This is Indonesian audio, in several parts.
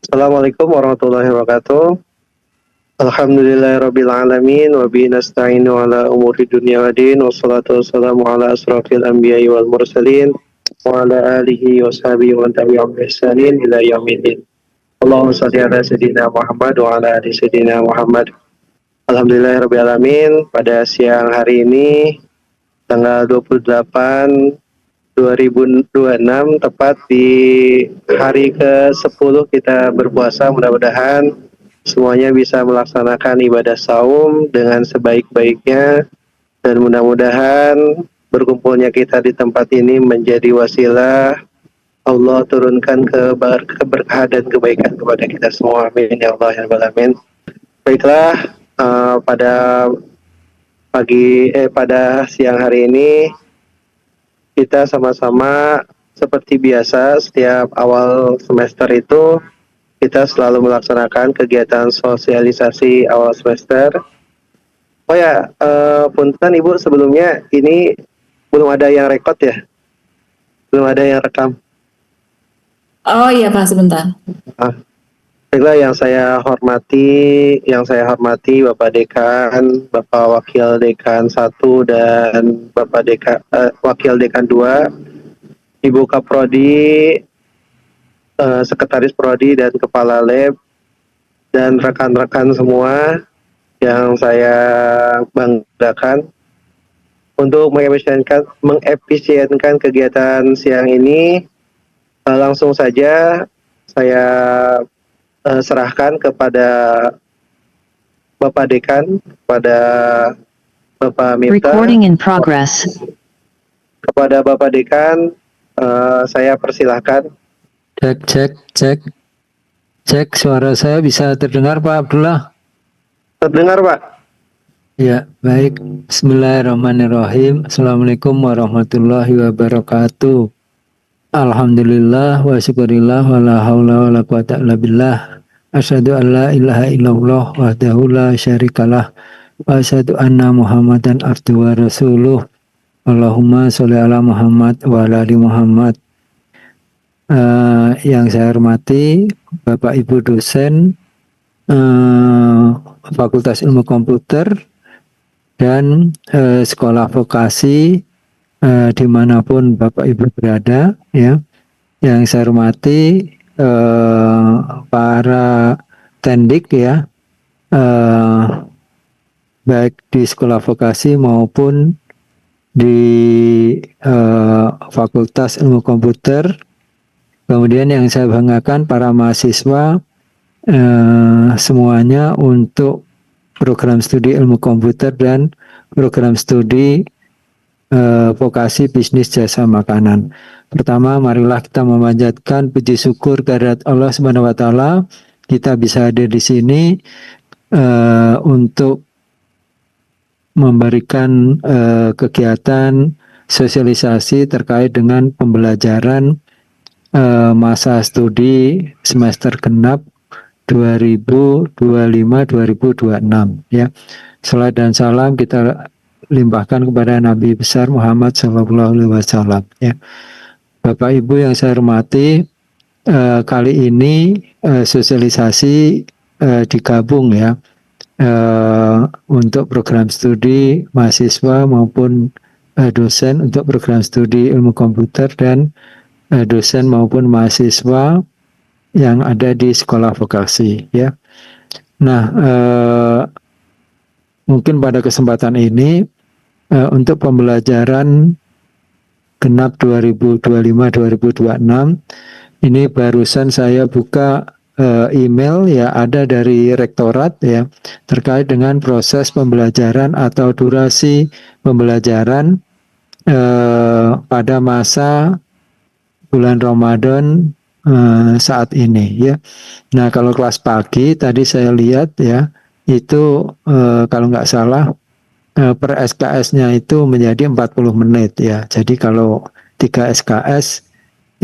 Assalamualaikum warahmatullahi wabarakatuh. Alhamdulillahirabbil alamin wa bihi nasta'inu ala umuri dunya waddin wassalatu wassalamu ala asrofil anbiya'i wal mursalin wa ala alihi wa sahbihi wa tabi'ahum bi ihsanin ila yaumiddin. Allahumma shalli ala sayyidina Muhammad wa ala ali sayyidina Muhammad. Alhamdulillahirabbil alamin, pada siang hari ini tanggal 28 2026 tepat di hari ke-10 kita berpuasa. Mudah-mudahan semuanya bisa melaksanakan ibadah saum dengan sebaik-baiknya, dan mudah-mudahan berkumpulnya kita di tempat ini menjadi wasilah Allah turunkan keberkahan dan kebaikan kepada kita semua. Amin ya Allah ya Rabbal alamin. Baiklah, pada siang hari ini kita sama-sama seperti biasa setiap awal semester itu kita selalu melaksanakan kegiatan sosialisasi awal semester. Oh ya, punten Ibu, sebelumnya ini belum ada yang rekod ya? Belum ada yang rekam. Oh iya Pak, sebentar. Baiklah, yang saya hormati Bapak Dekan, Bapak Wakil Dekan 1 dan Bapak Wakil Dekan 2, Ibu Kaprodi, Sekretaris Prodi dan Kepala Lab, dan rekan-rekan semua yang saya banggakan. Untuk mengefisienkan kegiatan siang ini, langsung saja saya serahkan kepada Bapak Dekan, kepada Bapak Mirta. Recording in progress. Kepada Bapak Dekan, saya persilahkan. Cek, suara saya bisa terdengar Pak Abdullah? Terdengar Pak? Ya, baik. Bismillahirrahmanirrahim. Assalamualaikum warahmatullahi wabarakatuh. Alhamdulillah wa syukurillah wa la hawla wa la quwata illa billah. Asyhadu an la ilaha illallah wahdahu la syarikalah wa asyhadu anna Muhammadan abduhu wa rasuluh. Allahumma sholli ala Muhammad wa ala ali Muhammad. Yang saya hormati Bapak Ibu dosen Fakultas Ilmu Komputer dan sekolah vokasi dimanapun Bapak Ibu berada, ya. Yang saya hormati para tendik, ya, baik di sekolah vokasi maupun di Fakultas Ilmu Komputer. Kemudian yang saya banggakan para mahasiswa semuanya untuk program studi ilmu komputer dan program studi vokasi bisnis jasa makanan. Pertama, marilah kita memanjatkan puji syukur kehadirat Allah Subhanahu wa taala, kita bisa hadir di sini untuk memberikan kegiatan sosialisasi terkait dengan pembelajaran masa studi semester genap 2025-2026, ya. Salat dan salam kita limpahkan kepada Nabi besar Muhammad SAW, ya. Bapak Ibu yang saya hormati, kali ini sosialisasi digabung, ya, untuk program studi mahasiswa maupun dosen untuk program studi ilmu komputer dan dosen maupun mahasiswa yang ada di sekolah vokasi, ya. Nah, mungkin pada kesempatan ini untuk pembelajaran genap 2025-2026 ini barusan saya buka email, ya, ada dari rektorat, ya, terkait dengan proses pembelajaran atau durasi pembelajaran pada masa bulan Ramadan saat ini, ya. Nah, kalau kelas pagi tadi saya lihat, ya, itu kalau nggak salah per SKS-nya itu menjadi 40 menit, ya. Jadi kalau 3 SKS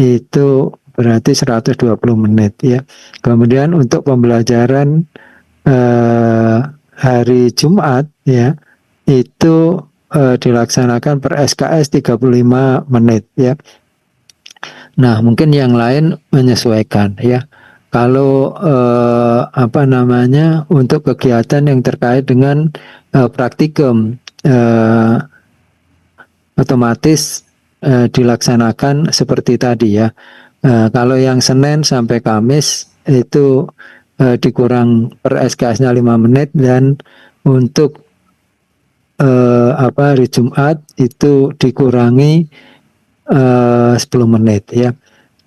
itu berarti 120 menit, ya. Kemudian untuk pembelajaran hari Jumat, ya, itu dilaksanakan per SKS 35 menit, ya. Nah, mungkin yang lain menyesuaikan, ya. Kalau apa namanya untuk kegiatan yang terkait dengan praktikum otomatis dilaksanakan seperti tadi ya. Kalau yang Senin sampai Kamis itu dikurang per SKS-nya 5 menit, dan untuk hari Jumat itu dikurangi 10 menit ya.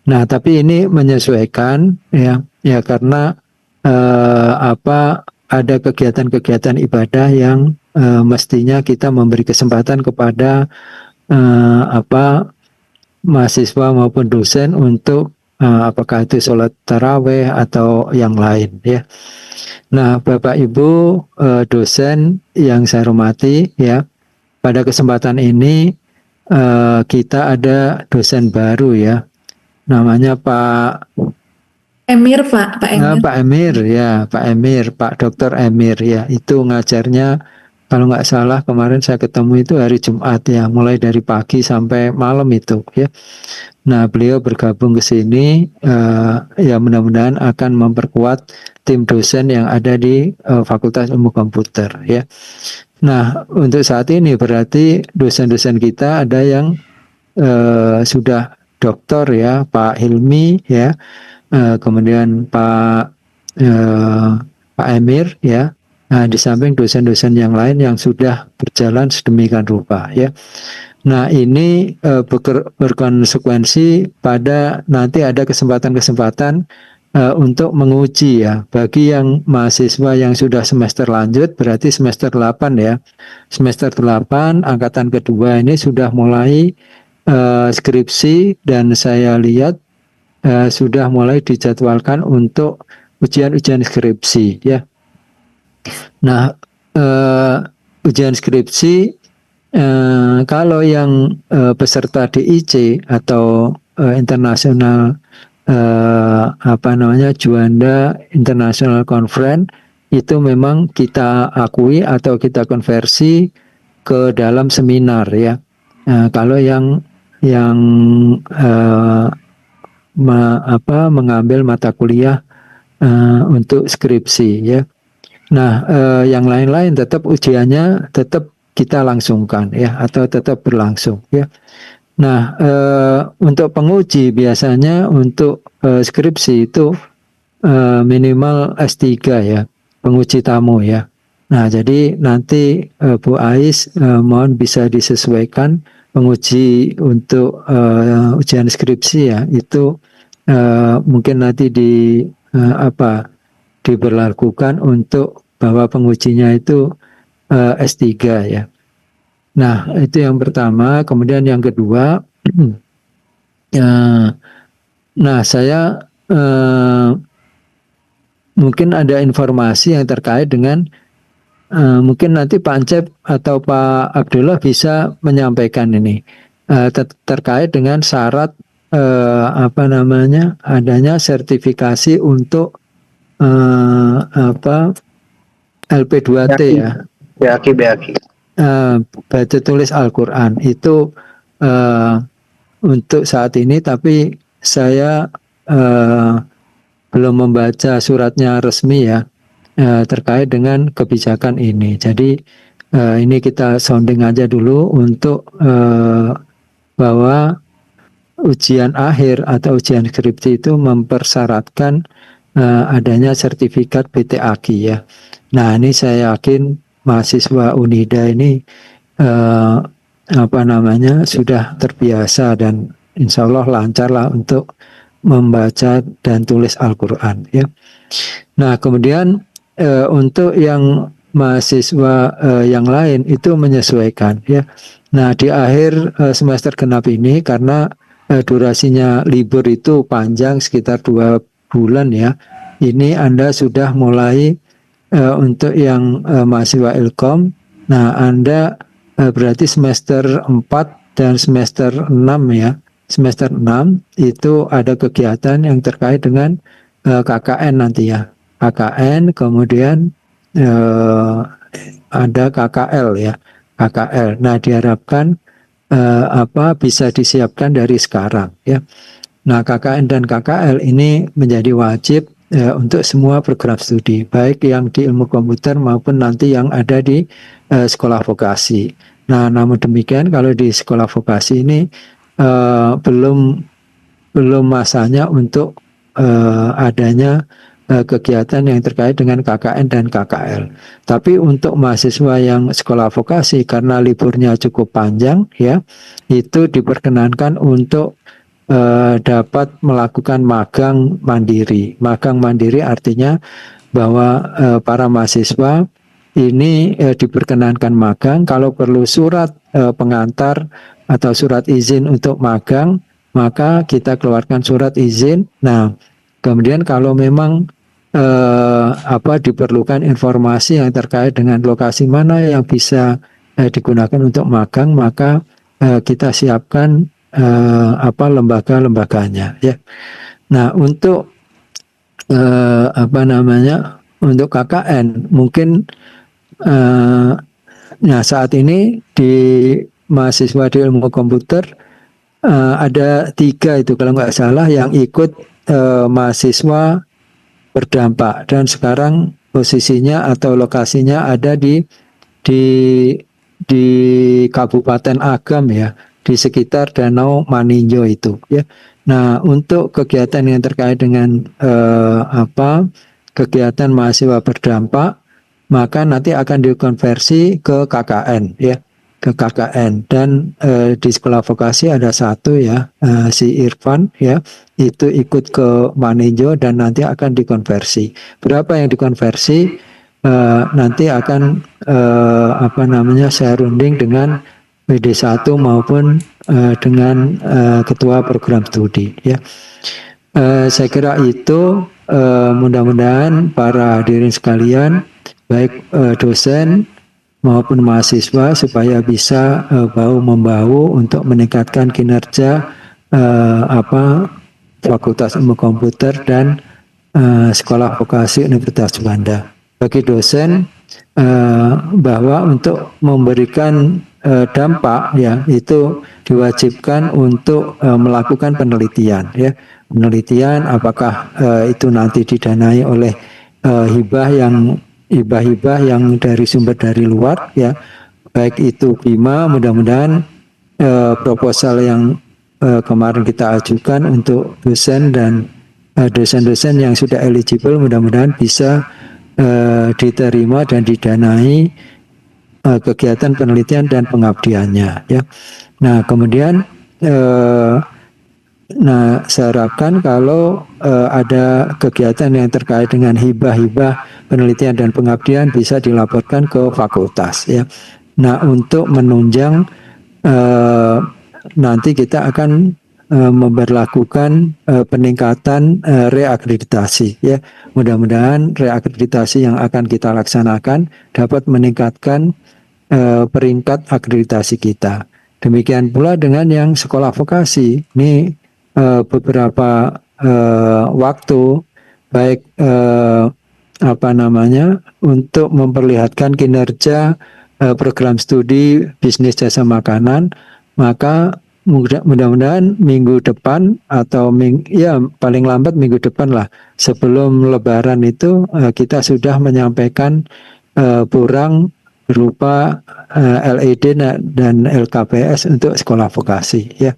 Nah, tapi ini menyesuaikan ya karena ada kegiatan-kegiatan ibadah yang mestinya kita memberi kesempatan kepada mahasiswa maupun dosen untuk apakah itu sholat taraweh atau yang lain ya. Nah, Bapak Ibu dosen yang saya hormati ya, pada kesempatan ini kita ada dosen baru ya, namanya Pak Emir, Pak Emir. Pak Emir ya, Pak Emir, Pak Dr. Emir ya, itu ngajarnya kalau nggak salah kemarin saya ketemu itu hari Jumat ya, mulai dari pagi sampai malam itu ya. Nah, beliau bergabung ke sini ya, mudah-mudahan akan memperkuat tim dosen yang ada di Fakultas Ilmu Komputer ya. Nah, untuk saat ini berarti dosen-dosen kita ada yang sudah doktor ya, Pak Hilmi ya, kemudian Pak Emir ya. Nah, di samping dosen-dosen yang lain yang sudah berjalan sedemikian rupa ya. Nah, ini berkonsekuensi pada nanti ada kesempatan-kesempatan untuk menguji ya. Bagi yang mahasiswa yang sudah semester lanjut, berarti semester 8 ya. Semester 8 angkatan kedua ini sudah mulai skripsi, dan saya lihat sudah mulai dijadwalkan untuk ujian-ujian skripsi ya. Nah, ujian skripsi kalau yang peserta DIC atau internasional Juanda International Conference, itu memang kita akui atau kita konversi ke dalam seminar ya. Kalau yang mengambil mata kuliah untuk skripsi ya. Nah, yang lain-lain tetap ujiannya tetap kita langsungkan ya, atau tetap berlangsung ya. Nah, untuk penguji biasanya untuk skripsi itu minimal S3 ya, penguji tamu ya. Nah, jadi nanti Bu Ais mohon bisa disesuaikan penguji untuk ujian skripsi ya, itu mungkin nanti diberlakukan untuk bahwa pengujinya itu S3 ya. Nah, itu yang pertama. Kemudian yang kedua, nah saya mungkin ada informasi yang terkait dengan mungkin nanti Pak Ancep atau Pak Abdullah bisa menyampaikan ini terkait dengan syarat adanya sertifikasi untuk LP2T ya. Beaki. Baca tulis Al-Quran itu untuk saat ini, tapi saya belum membaca suratnya resmi ya terkait dengan kebijakan ini. Jadi ini kita sounding aja dulu untuk bahwa ujian akhir atau ujian skripsi itu mempersyaratkan adanya sertifikat PTAQ ya. Nah, ini saya yakin mahasiswa Unida ini sudah terbiasa dan insya Allah lancar lah untuk membaca dan tulis Al-Quran ya. Nah, kemudian untuk yang mahasiswa yang lain itu menyesuaikan ya. Nah, di akhir semester genap ini karena durasinya libur itu panjang sekitar 2 bulan ya. Ini Anda sudah mulai untuk yang mahasiswa Ilkom. Nah, Anda berarti semester 4 dan semester 6 ya. Semester 6 itu ada kegiatan yang terkait dengan KKN nanti ya. KKN, kemudian ada KKL ya. KKL. Nah, diharapkan bisa disiapkan dari sekarang ya. Nah, KKN dan KKL ini menjadi wajib untuk semua program studi, baik yang di ilmu komputer maupun nanti yang ada di sekolah vokasi. Nah, namun demikian kalau di sekolah vokasi ini belum masanya untuk adanya kegiatan yang terkait dengan KKN dan KKL. Tapi untuk mahasiswa yang sekolah vokasi karena liburnya cukup panjang ya, itu diperkenankan untuk dapat melakukan magang mandiri. Magang mandiri artinya bahwa para mahasiswa ini diperkenankan magang. Kalau perlu surat pengantar atau surat izin untuk magang, maka kita keluarkan surat izin. Nah, kemudian kalau memang diperlukan informasi yang terkait dengan lokasi mana yang bisa digunakan untuk magang, maka kita siapkan lembaga-lembaganya ya. Nah, untuk untuk KKN mungkin saat ini di mahasiswa di ilmu komputer ada 3 itu kalau nggak salah yang ikut mahasiswa berdampak, dan sekarang posisinya atau lokasinya ada di Kabupaten Agam ya, di sekitar Danau Maninjo itu ya. Nah, untuk kegiatan yang terkait dengan kegiatan mahasiswa berdampak, maka nanti akan dikonversi ke KKN ya, ke KKN. Dan di sekolah vokasi ada satu ya, si Irfan ya, itu ikut ke Maninjo dan nanti akan dikonversi. Berapa yang dikonversi nanti akan saya runding dengan PD1 maupun dengan ketua program studi ya. Saya kira itu mudah-mudahan para hadirin sekalian, baik dosen maupun mahasiswa, supaya bisa bahu-membahu untuk meningkatkan kinerja Fakultas Ilmu Komputer dan Sekolah Vokasi Universitas Juanda. Bagi dosen bahwa untuk memberikan dampak ya, itu diwajibkan untuk melakukan penelitian ya. Penelitian apakah itu nanti didanai oleh hibah yang dari sumber dari luar ya, baik itu BIMA. Mudah-mudahan proposal yang kemarin kita ajukan untuk dosen dan dosen-dosen yang sudah eligible mudah-mudahan bisa diterima dan didanai kegiatan penelitian dan pengabdiannya ya. Nah, kemudian saya harapkan kalau ada kegiatan yang terkait dengan hibah-hibah penelitian dan pengabdian bisa dilaporkan ke fakultas ya. Nah, untuk menunjang nanti kita akan memberlakukan peningkatan reakreditasi ya. Mudah-mudahan reakreditasi yang akan kita laksanakan dapat meningkatkan peringkat akreditasi kita. Demikian pula dengan yang sekolah vokasi. Ini beberapa waktu baik untuk memperlihatkan kinerja program studi bisnis jasa makanan, maka mudah-mudahan minggu depan atau paling lambat minggu depan lah, sebelum Lebaran itu kita sudah menyampaikan borang berupa LED dan LKPS untuk sekolah vokasi ya.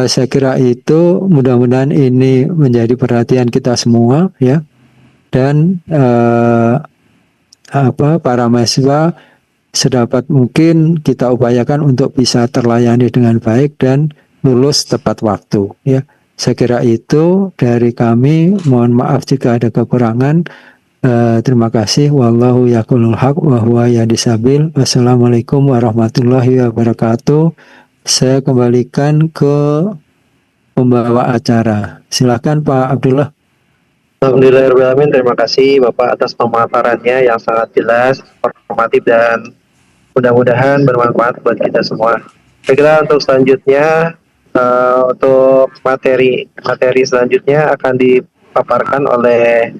Saya kira itu mudah-mudahan ini menjadi perhatian kita semua ya, dan para mahasiswa sedapat mungkin kita upayakan untuk bisa terlayani dengan baik dan lulus tepat waktu ya. Saya kira itu dari kami. Mohon maaf jika ada kekurangan. Terima kasih. Wallahu yaqulul haq wa huwa yahdis sabil. Wassalamualaikum warahmatullahi wabarakatuh. Saya kembalikan ke pembawa acara. Silakan Pak Abdullah. Alhamdulillahirrahmanirrahim. Terima kasih Bapak atas pemaparannya yang sangat jelas, informatif, dan mudah-mudahan bermanfaat buat kita semua. Saya kira untuk selanjutnya, untuk materi selanjutnya akan dipaparkan oleh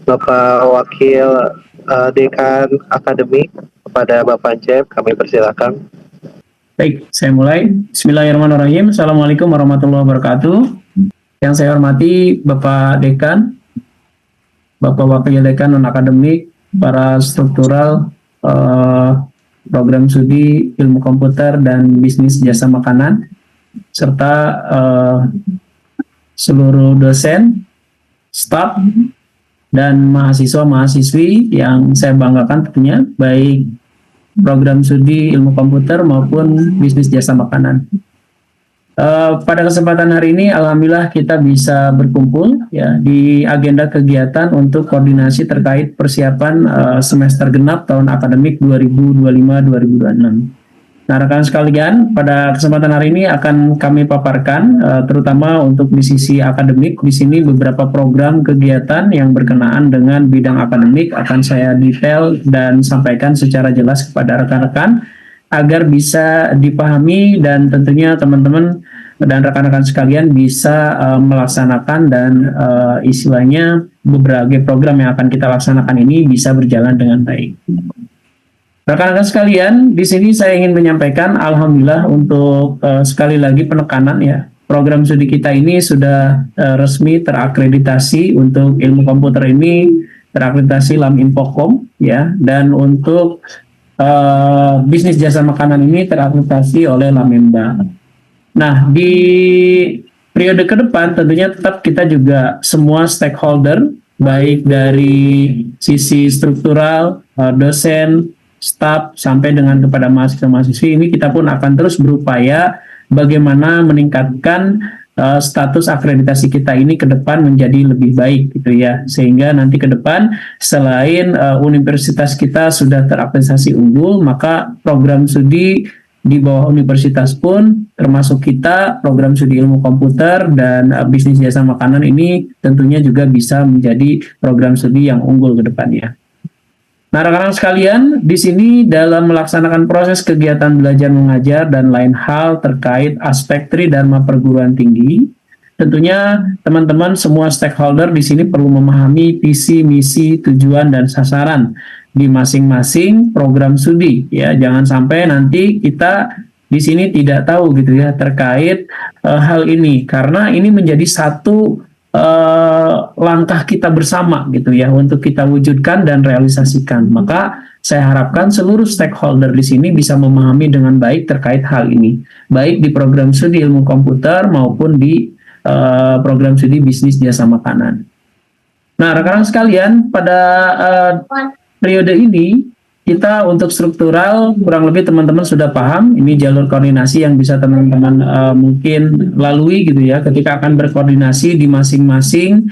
Bapak Wakil Dekan Akademik. Kepada Bapak Cep, kami persilakan. Baik, saya mulai. Bismillahirrahmanirrahim. Assalamualaikum warahmatullahi wabarakatuh. Yang saya hormati Bapak Dekan, Bapak Wakil Dekan non-akademik, para struktural, program studi ilmu komputer dan bisnis jasa makanan, serta seluruh dosen, staf, dan mahasiswa-mahasiswi yang saya banggakan tentunya, baik program studi ilmu komputer maupun bisnis jasa makanan. Pada kesempatan hari ini, alhamdulillah kita bisa berkumpul ya di agenda kegiatan untuk koordinasi terkait persiapan semester genap tahun akademik 2025-2026. Nah, rekan sekalian, pada kesempatan hari ini akan kami paparkan terutama untuk di sisi akademik. Di sini beberapa program kegiatan yang berkenaan dengan bidang akademik akan saya detail dan sampaikan secara jelas kepada rekan-rekan agar bisa dipahami dan tentunya teman-teman dan rekan-rekan sekalian bisa melaksanakan dan istilahnya beberapa program yang akan kita laksanakan ini bisa berjalan dengan baik. Rekan-rekan sekalian, di sini saya ingin menyampaikan alhamdulillah untuk sekali lagi penekanan ya. Program studi kita ini sudah resmi terakreditasi. Untuk ilmu komputer ini terakreditasi LAM Infocom ya, dan untuk bisnis jasa makanan ini terakreditasi oleh Lamemba. Nah, di periode ke depan tentunya tetap kita juga semua stakeholder, baik dari sisi struktural, dosen, staf, sampai dengan kepada mahasiswa-mahasiswi, ini kita pun akan terus berupaya bagaimana meningkatkan status akreditasi kita ini ke depan menjadi lebih baik gitu ya, sehingga nanti ke depan selain universitas kita sudah terakreditasi unggul, maka program studi di bawah universitas pun termasuk kita program studi ilmu komputer dan bisnis jasa makanan ini tentunya juga bisa menjadi program studi yang unggul ke depannya. Nah, rekan-rekan sekalian, di sini dalam melaksanakan proses kegiatan belajar mengajar dan lain hal terkait aspek tridharma perguruan tinggi, tentunya teman-teman semua stakeholder di sini perlu memahami visi, misi, tujuan dan sasaran di masing-masing program studi ya. Jangan sampai nanti kita di sini tidak tahu gitu ya terkait hal ini, karena ini menjadi satu langkah kita bersama gitu ya untuk kita wujudkan dan realisasikan. Maka saya harapkan seluruh stakeholder di sini bisa memahami dengan baik terkait hal ini, baik di program studi ilmu komputer maupun di program studi bisnis jasa makanan. Nah, rekan-rekan sekalian, pada periode ini kita untuk struktural kurang lebih teman-teman sudah paham ini jalur koordinasi yang bisa teman-teman mungkin lalui gitu ya ketika akan berkoordinasi di masing-masing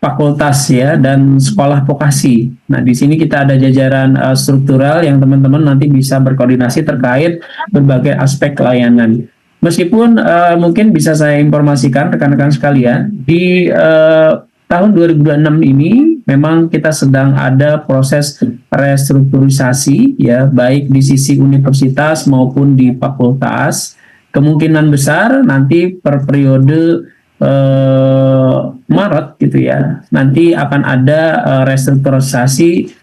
fakultas ya dan sekolah vokasi. Nah, di sini kita ada jajaran struktural yang teman-teman nanti bisa berkoordinasi terkait berbagai aspek layanan. Meskipun mungkin bisa saya informasikan rekan-rekan sekalian di tahun 2026 ini memang kita sedang ada proses restrukturisasi ya, baik di sisi universitas maupun di fakultas. Kemungkinan besar nanti per periode Maret gitu ya, nanti akan ada restrukturisasi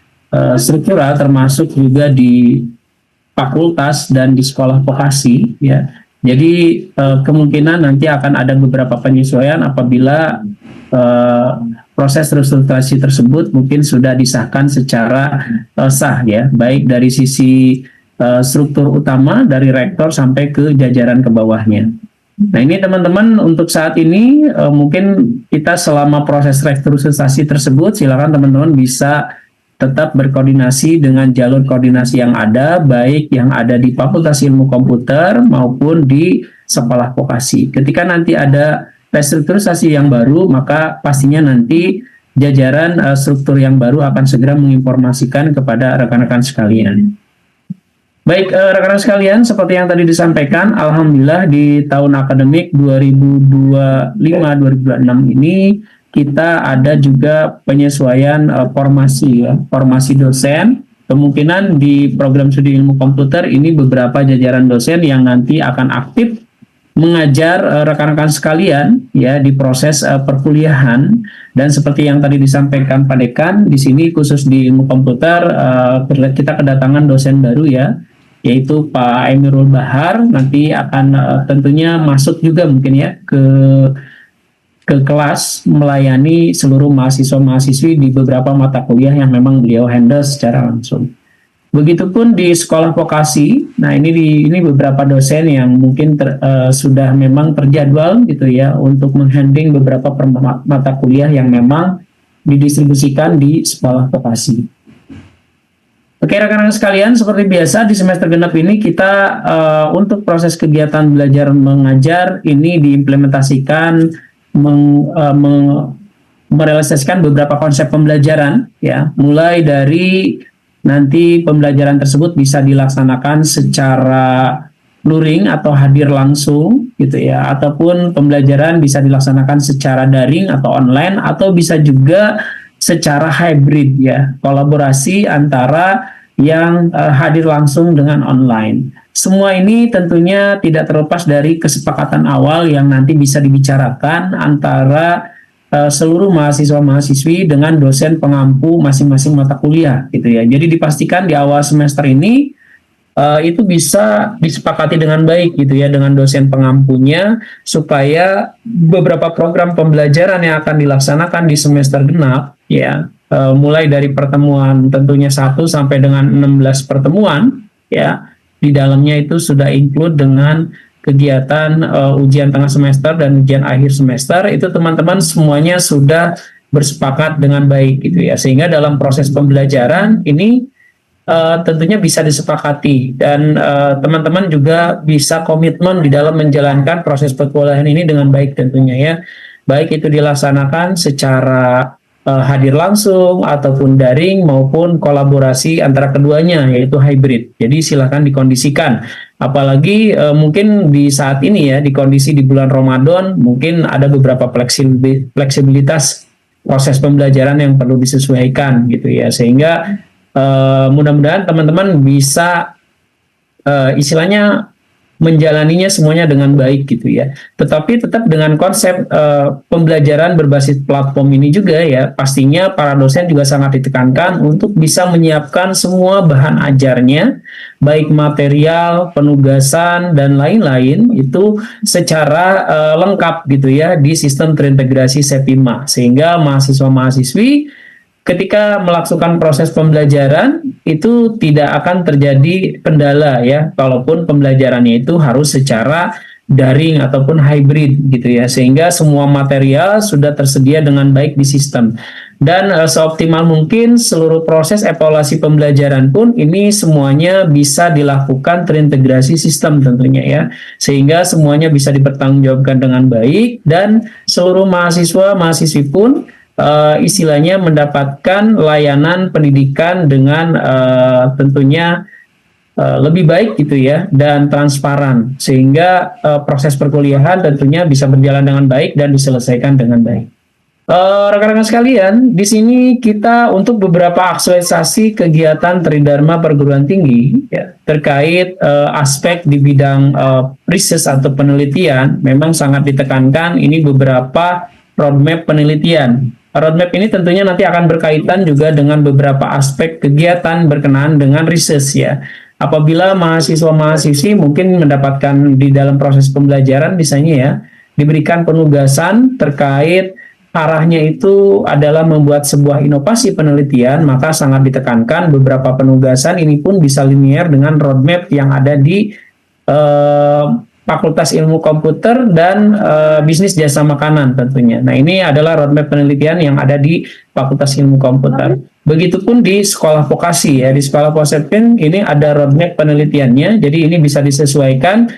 struktural termasuk juga di fakultas dan di sekolah vokasi ya. Jadi kemungkinan nanti akan ada beberapa penyesuaian apabila proses restrukturisasi tersebut mungkin sudah disahkan secara sah ya, baik dari sisi struktur utama dari rektor sampai ke jajaran ke bawahnya. Nah, ini teman-teman untuk saat ini mungkin kita selama proses restrukturisasi tersebut silakan teman-teman bisa tetap berkoordinasi dengan jalur koordinasi yang ada, baik yang ada di Fakultas Ilmu Komputer maupun di sekolah vokasi. Ketika nanti ada restrukturisasi yang baru, maka pastinya nanti jajaran struktur yang baru akan segera menginformasikan kepada rekan-rekan sekalian. Baik, rekan-rekan sekalian, seperti yang tadi disampaikan, alhamdulillah di tahun akademik 2025-2026 ini kita ada juga penyesuaian formasi ya, formasi dosen. Kemungkinan di program studi ilmu komputer ini beberapa jajaran dosen yang nanti akan aktif mengajar rekan-rekan sekalian ya di proses perkuliahan. Dan seperti yang tadi disampaikan Pak Dekan, di sini khusus di ilmu komputer kita kedatangan dosen baru ya, yaitu Pak Emirul Bahar, nanti akan tentunya masuk juga mungkin ya ke kelas melayani seluruh mahasiswa-mahasiswi di beberapa mata kuliah yang memang beliau handle secara langsung. Begitupun di sekolah vokasi, nah ini beberapa dosen yang mungkin sudah memang terjadwal gitu ya untuk menghandling beberapa mata kuliah yang memang didistribusikan di sekolah vokasi. Oke rekan-rekan sekalian, seperti biasa di semester genap ini kita untuk proses kegiatan belajar mengajar ini diimplementasikan merealisasikan beberapa konsep pembelajaran ya, mulai dari nanti pembelajaran tersebut bisa dilaksanakan secara luring atau hadir langsung gitu ya, ataupun pembelajaran bisa dilaksanakan secara daring atau online, atau bisa juga secara hybrid ya, kolaborasi antara yang hadir langsung dengan online. Semua ini tentunya tidak terlepas dari kesepakatan awal yang nanti bisa dibicarakan antara seluruh mahasiswa-mahasiswi dengan dosen pengampu masing-masing mata kuliah gitu ya. Jadi dipastikan di awal semester ini itu bisa disepakati dengan baik gitu ya dengan dosen pengampunya, supaya beberapa program pembelajaran yang akan dilaksanakan di semester genap ya, mulai dari pertemuan tentunya 1 sampai dengan 16 pertemuan ya, di dalamnya itu sudah include dengan kegiatan ujian tengah semester dan ujian akhir semester, itu teman-teman semuanya sudah bersepakat dengan baik gitu ya, sehingga dalam proses pembelajaran ini tentunya bisa disepakati, dan teman-teman juga bisa komitmen di dalam menjalankan proses perkuliahan ini dengan baik tentunya ya, baik itu dilaksanakan secara hadir langsung ataupun daring maupun kolaborasi antara keduanya yaitu hybrid. Jadi silakan dikondisikan. Apalagi mungkin di saat ini ya, di kondisi di bulan Ramadan mungkin ada beberapa fleksibilitas proses pembelajaran yang perlu disesuaikan gitu ya, sehingga mudah-mudahan teman-teman bisa istilahnya menjalaninya semuanya dengan baik gitu ya. Tetapi tetap dengan konsep pembelajaran berbasis platform ini juga ya, pastinya para dosen juga sangat ditekankan untuk bisa menyiapkan semua bahan ajarnya, baik material, penugasan, dan lain-lain itu secara lengkap gitu ya di sistem terintegrasi Sepima, sehingga mahasiswa-mahasiswi ketika melakukan proses pembelajaran itu tidak akan terjadi kendala ya, kalaupun pembelajarannya itu harus secara daring ataupun hybrid gitu ya, sehingga semua material sudah tersedia dengan baik di sistem, dan seoptimal mungkin seluruh proses evaluasi pembelajaran pun ini semuanya bisa dilakukan terintegrasi sistem tentunya ya, sehingga semuanya bisa dipertanggungjawabkan dengan baik, dan seluruh mahasiswa-mahasiswi pun istilahnya mendapatkan layanan pendidikan dengan tentunya lebih baik gitu ya, dan transparan, sehingga proses perkuliahan tentunya bisa berjalan dengan baik dan diselesaikan dengan baik. Rekan-rekan sekalian, di sini kita untuk beberapa aktualisasi kegiatan Tridharma Perguruan Tinggi ya, terkait aspek di bidang research atau penelitian, memang sangat ditekankan ini beberapa roadmap penelitian. Roadmap ini tentunya nanti akan berkaitan juga dengan beberapa aspek kegiatan berkenaan dengan research ya. Apabila mahasiswa-mahasiswi mungkin mendapatkan di dalam proses pembelajaran misalnya ya, diberikan penugasan terkait arahnya itu adalah membuat sebuah inovasi penelitian, maka sangat ditekankan beberapa penugasan ini pun bisa linear dengan roadmap yang ada di Fakultas Ilmu Komputer dan Bisnis Jasa Makanan tentunya. Nah ini adalah roadmap penelitian yang ada di Fakultas Ilmu Komputer. Begitupun di sekolah vokasi ya, di sekolah vokasi ini ada roadmap penelitiannya, jadi ini bisa disesuaikan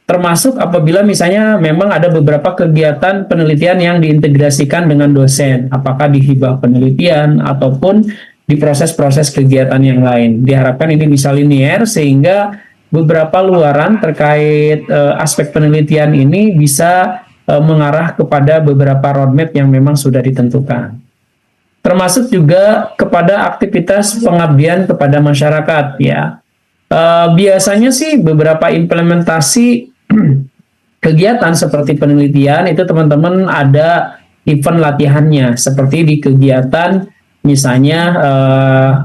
termasuk apabila misalnya memang ada beberapa kegiatan penelitian yang diintegrasikan dengan dosen, apakah di hibah penelitian ataupun di proses-proses kegiatan yang lain. Diharapkan ini bisa linear sehingga beberapa luaran terkait aspek penelitian ini bisa mengarah kepada beberapa roadmap yang memang sudah ditentukan. Termasuk juga kepada aktivitas pengabdian kepada masyarakat ya. Biasanya sih beberapa implementasi kegiatan seperti penelitian itu teman-teman ada event latihannya, seperti di kegiatan misalnya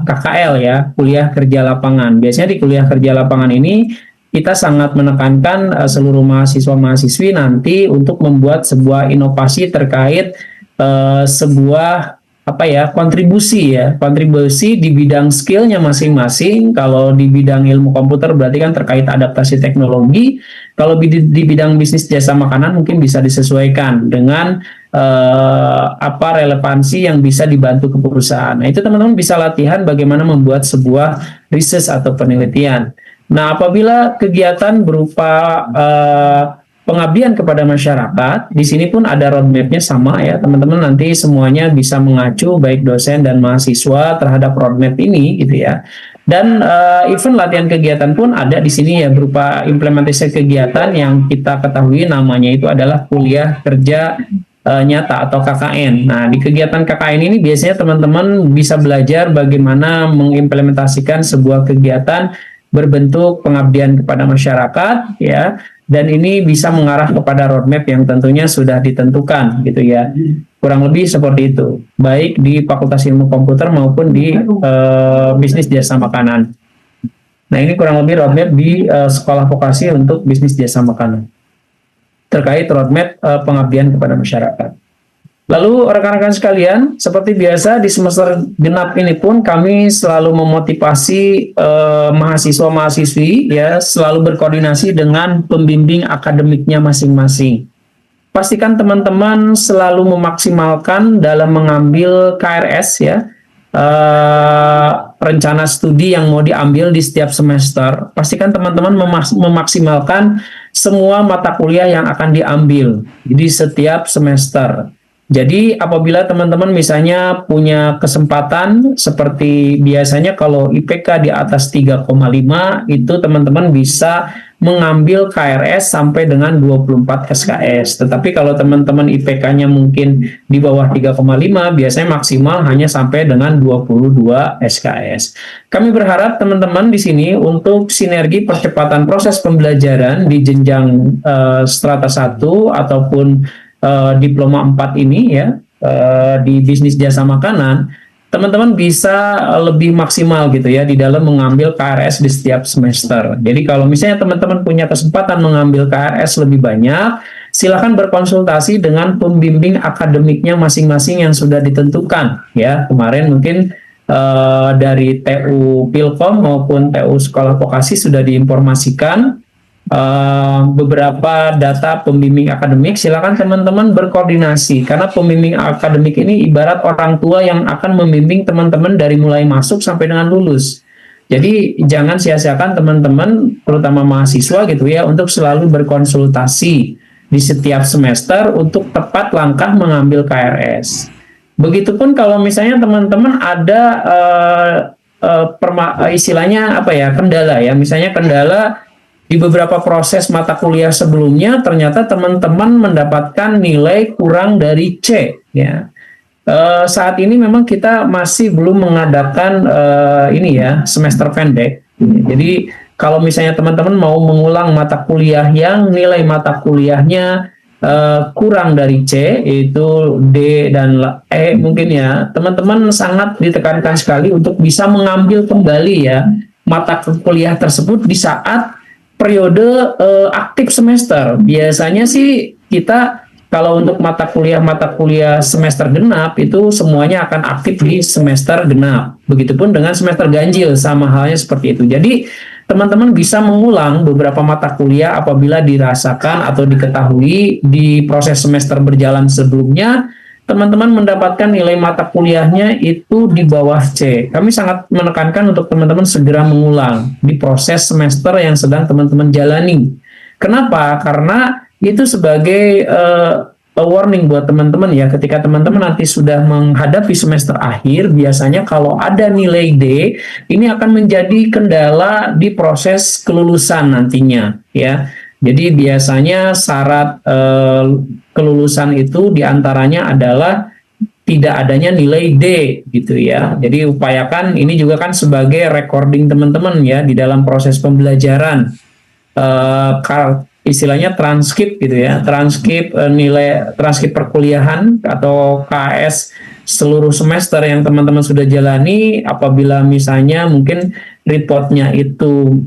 KKL ya, kuliah kerja lapangan. Biasanya di kuliah kerja lapangan ini kita sangat menekankan seluruh mahasiswa-mahasiswi nanti untuk membuat sebuah inovasi terkait sebuah kontribusi di bidang skillnya masing-masing. Kalau di bidang ilmu komputer berarti kan terkait adaptasi teknologi. Kalau di bidang bisnis jasa makanan mungkin bisa disesuaikan dengan relevansi yang bisa dibantu ke perusahaan. Nah, itu teman-teman bisa latihan bagaimana membuat sebuah research atau penelitian. Nah, apabila kegiatan berupa pengabdian kepada masyarakat, di sini pun ada roadmap-nya sama ya, teman-teman nanti semuanya bisa mengacu baik dosen dan mahasiswa terhadap roadmap ini gitu ya. Dan event latihan kegiatan pun ada di sini ya, berupa implementasi kegiatan yang kita ketahui namanya itu adalah kuliah kerja nyata atau KKN. Nah, di kegiatan KKN ini biasanya teman-teman bisa belajar bagaimana mengimplementasikan sebuah kegiatan berbentuk pengabdian kepada masyarakat ya, dan ini bisa mengarah kepada roadmap yang tentunya sudah ditentukan gitu ya, kurang lebih seperti itu, baik di Fakultas Ilmu Komputer maupun di bisnis jasa makanan. Nah, ini kurang lebih roadmap di sekolah vokasi untuk bisnis jasa makanan terkait roadmap pengabdian kepada masyarakat. Lalu rekan-rekan sekalian, seperti biasa di semester genap ini pun kami selalu memotivasi mahasiswa-mahasiswi ya selalu berkoordinasi dengan pembimbing akademiknya masing-masing. Pastikan teman-teman selalu memaksimalkan dalam mengambil KRS ya, rencana studi yang mau diambil di setiap semester. Pastikan teman-teman memaksimalkan semua mata kuliah yang akan diambil di setiap semester. Jadi apabila teman-teman misalnya punya kesempatan seperti biasanya kalau IPK di atas 3,5 itu teman-teman bisa mengambil KRS sampai dengan 24 SKS. Tetapi kalau teman-teman IPK-nya mungkin di bawah 3,5 biasanya maksimal hanya sampai dengan 22 SKS. Kami berharap teman-teman di sini untuk sinergi percepatan proses pembelajaran di jenjang strata 1 ataupun diploma 4 ini ya, di bisnis jasa makanan, teman-teman bisa lebih maksimal gitu ya di dalam mengambil KRS di setiap semester. Jadi kalau misalnya teman-teman punya kesempatan mengambil KRS lebih banyak, silakan berkonsultasi dengan pembimbing akademiknya masing-masing yang sudah ditentukan ya. Kemarin mungkin dari TU Pilkom maupun TU Sekolah Vokasi sudah diinformasikan beberapa data pembimbing akademik. Silakan teman-teman berkoordinasi karena pembimbing akademik ini ibarat orang tua yang akan membimbing teman-teman dari mulai masuk sampai dengan lulus. Jadi jangan sia-siakan teman-teman terutama mahasiswa gitu ya untuk selalu berkonsultasi di setiap semester untuk tepat langkah mengambil KRS. Begitupun kalau misalnya teman-teman ada istilahnya kendala ya, misalnya kendala di beberapa proses mata kuliah sebelumnya ternyata teman-teman mendapatkan nilai kurang dari C ya. Saat ini memang kita masih belum mengadakan semester pendek. Jadi kalau misalnya teman-teman mau mengulang mata kuliah yang nilai mata kuliahnya kurang dari C, yaitu D dan E mungkin ya, teman-teman sangat ditekankan sekali untuk bisa mengambil kembali ya mata kuliah tersebut di saat periode aktif semester. Biasanya sih kita kalau untuk mata kuliah semester genap itu semuanya akan aktif di semester genap. Begitupun dengan semester ganjil sama halnya seperti itu. Jadi teman-teman bisa mengulang beberapa mata kuliah apabila dirasakan atau diketahui di proses semester berjalan sebelumnya teman-teman mendapatkan nilai mata kuliahnya itu di bawah C. Kami sangat menekankan untuk teman-teman segera mengulang di proses semester yang sedang teman-teman jalani. Kenapa? Karena itu sebagai warning buat teman-teman ya, ketika teman-teman nanti sudah menghadapi semester akhir, biasanya kalau ada nilai D, ini akan menjadi kendala di proses kelulusan nantinya ya. Jadi biasanya syarat kelulusan itu diantaranya adalah tidak adanya nilai D gitu ya. Jadi upayakan ini juga kan sebagai recording teman-teman ya di dalam proses pembelajaran, istilahnya transkrip gitu ya, transkrip perkuliahan atau KS seluruh semester yang teman-teman sudah jalani, apabila misalnya mungkin reportnya itu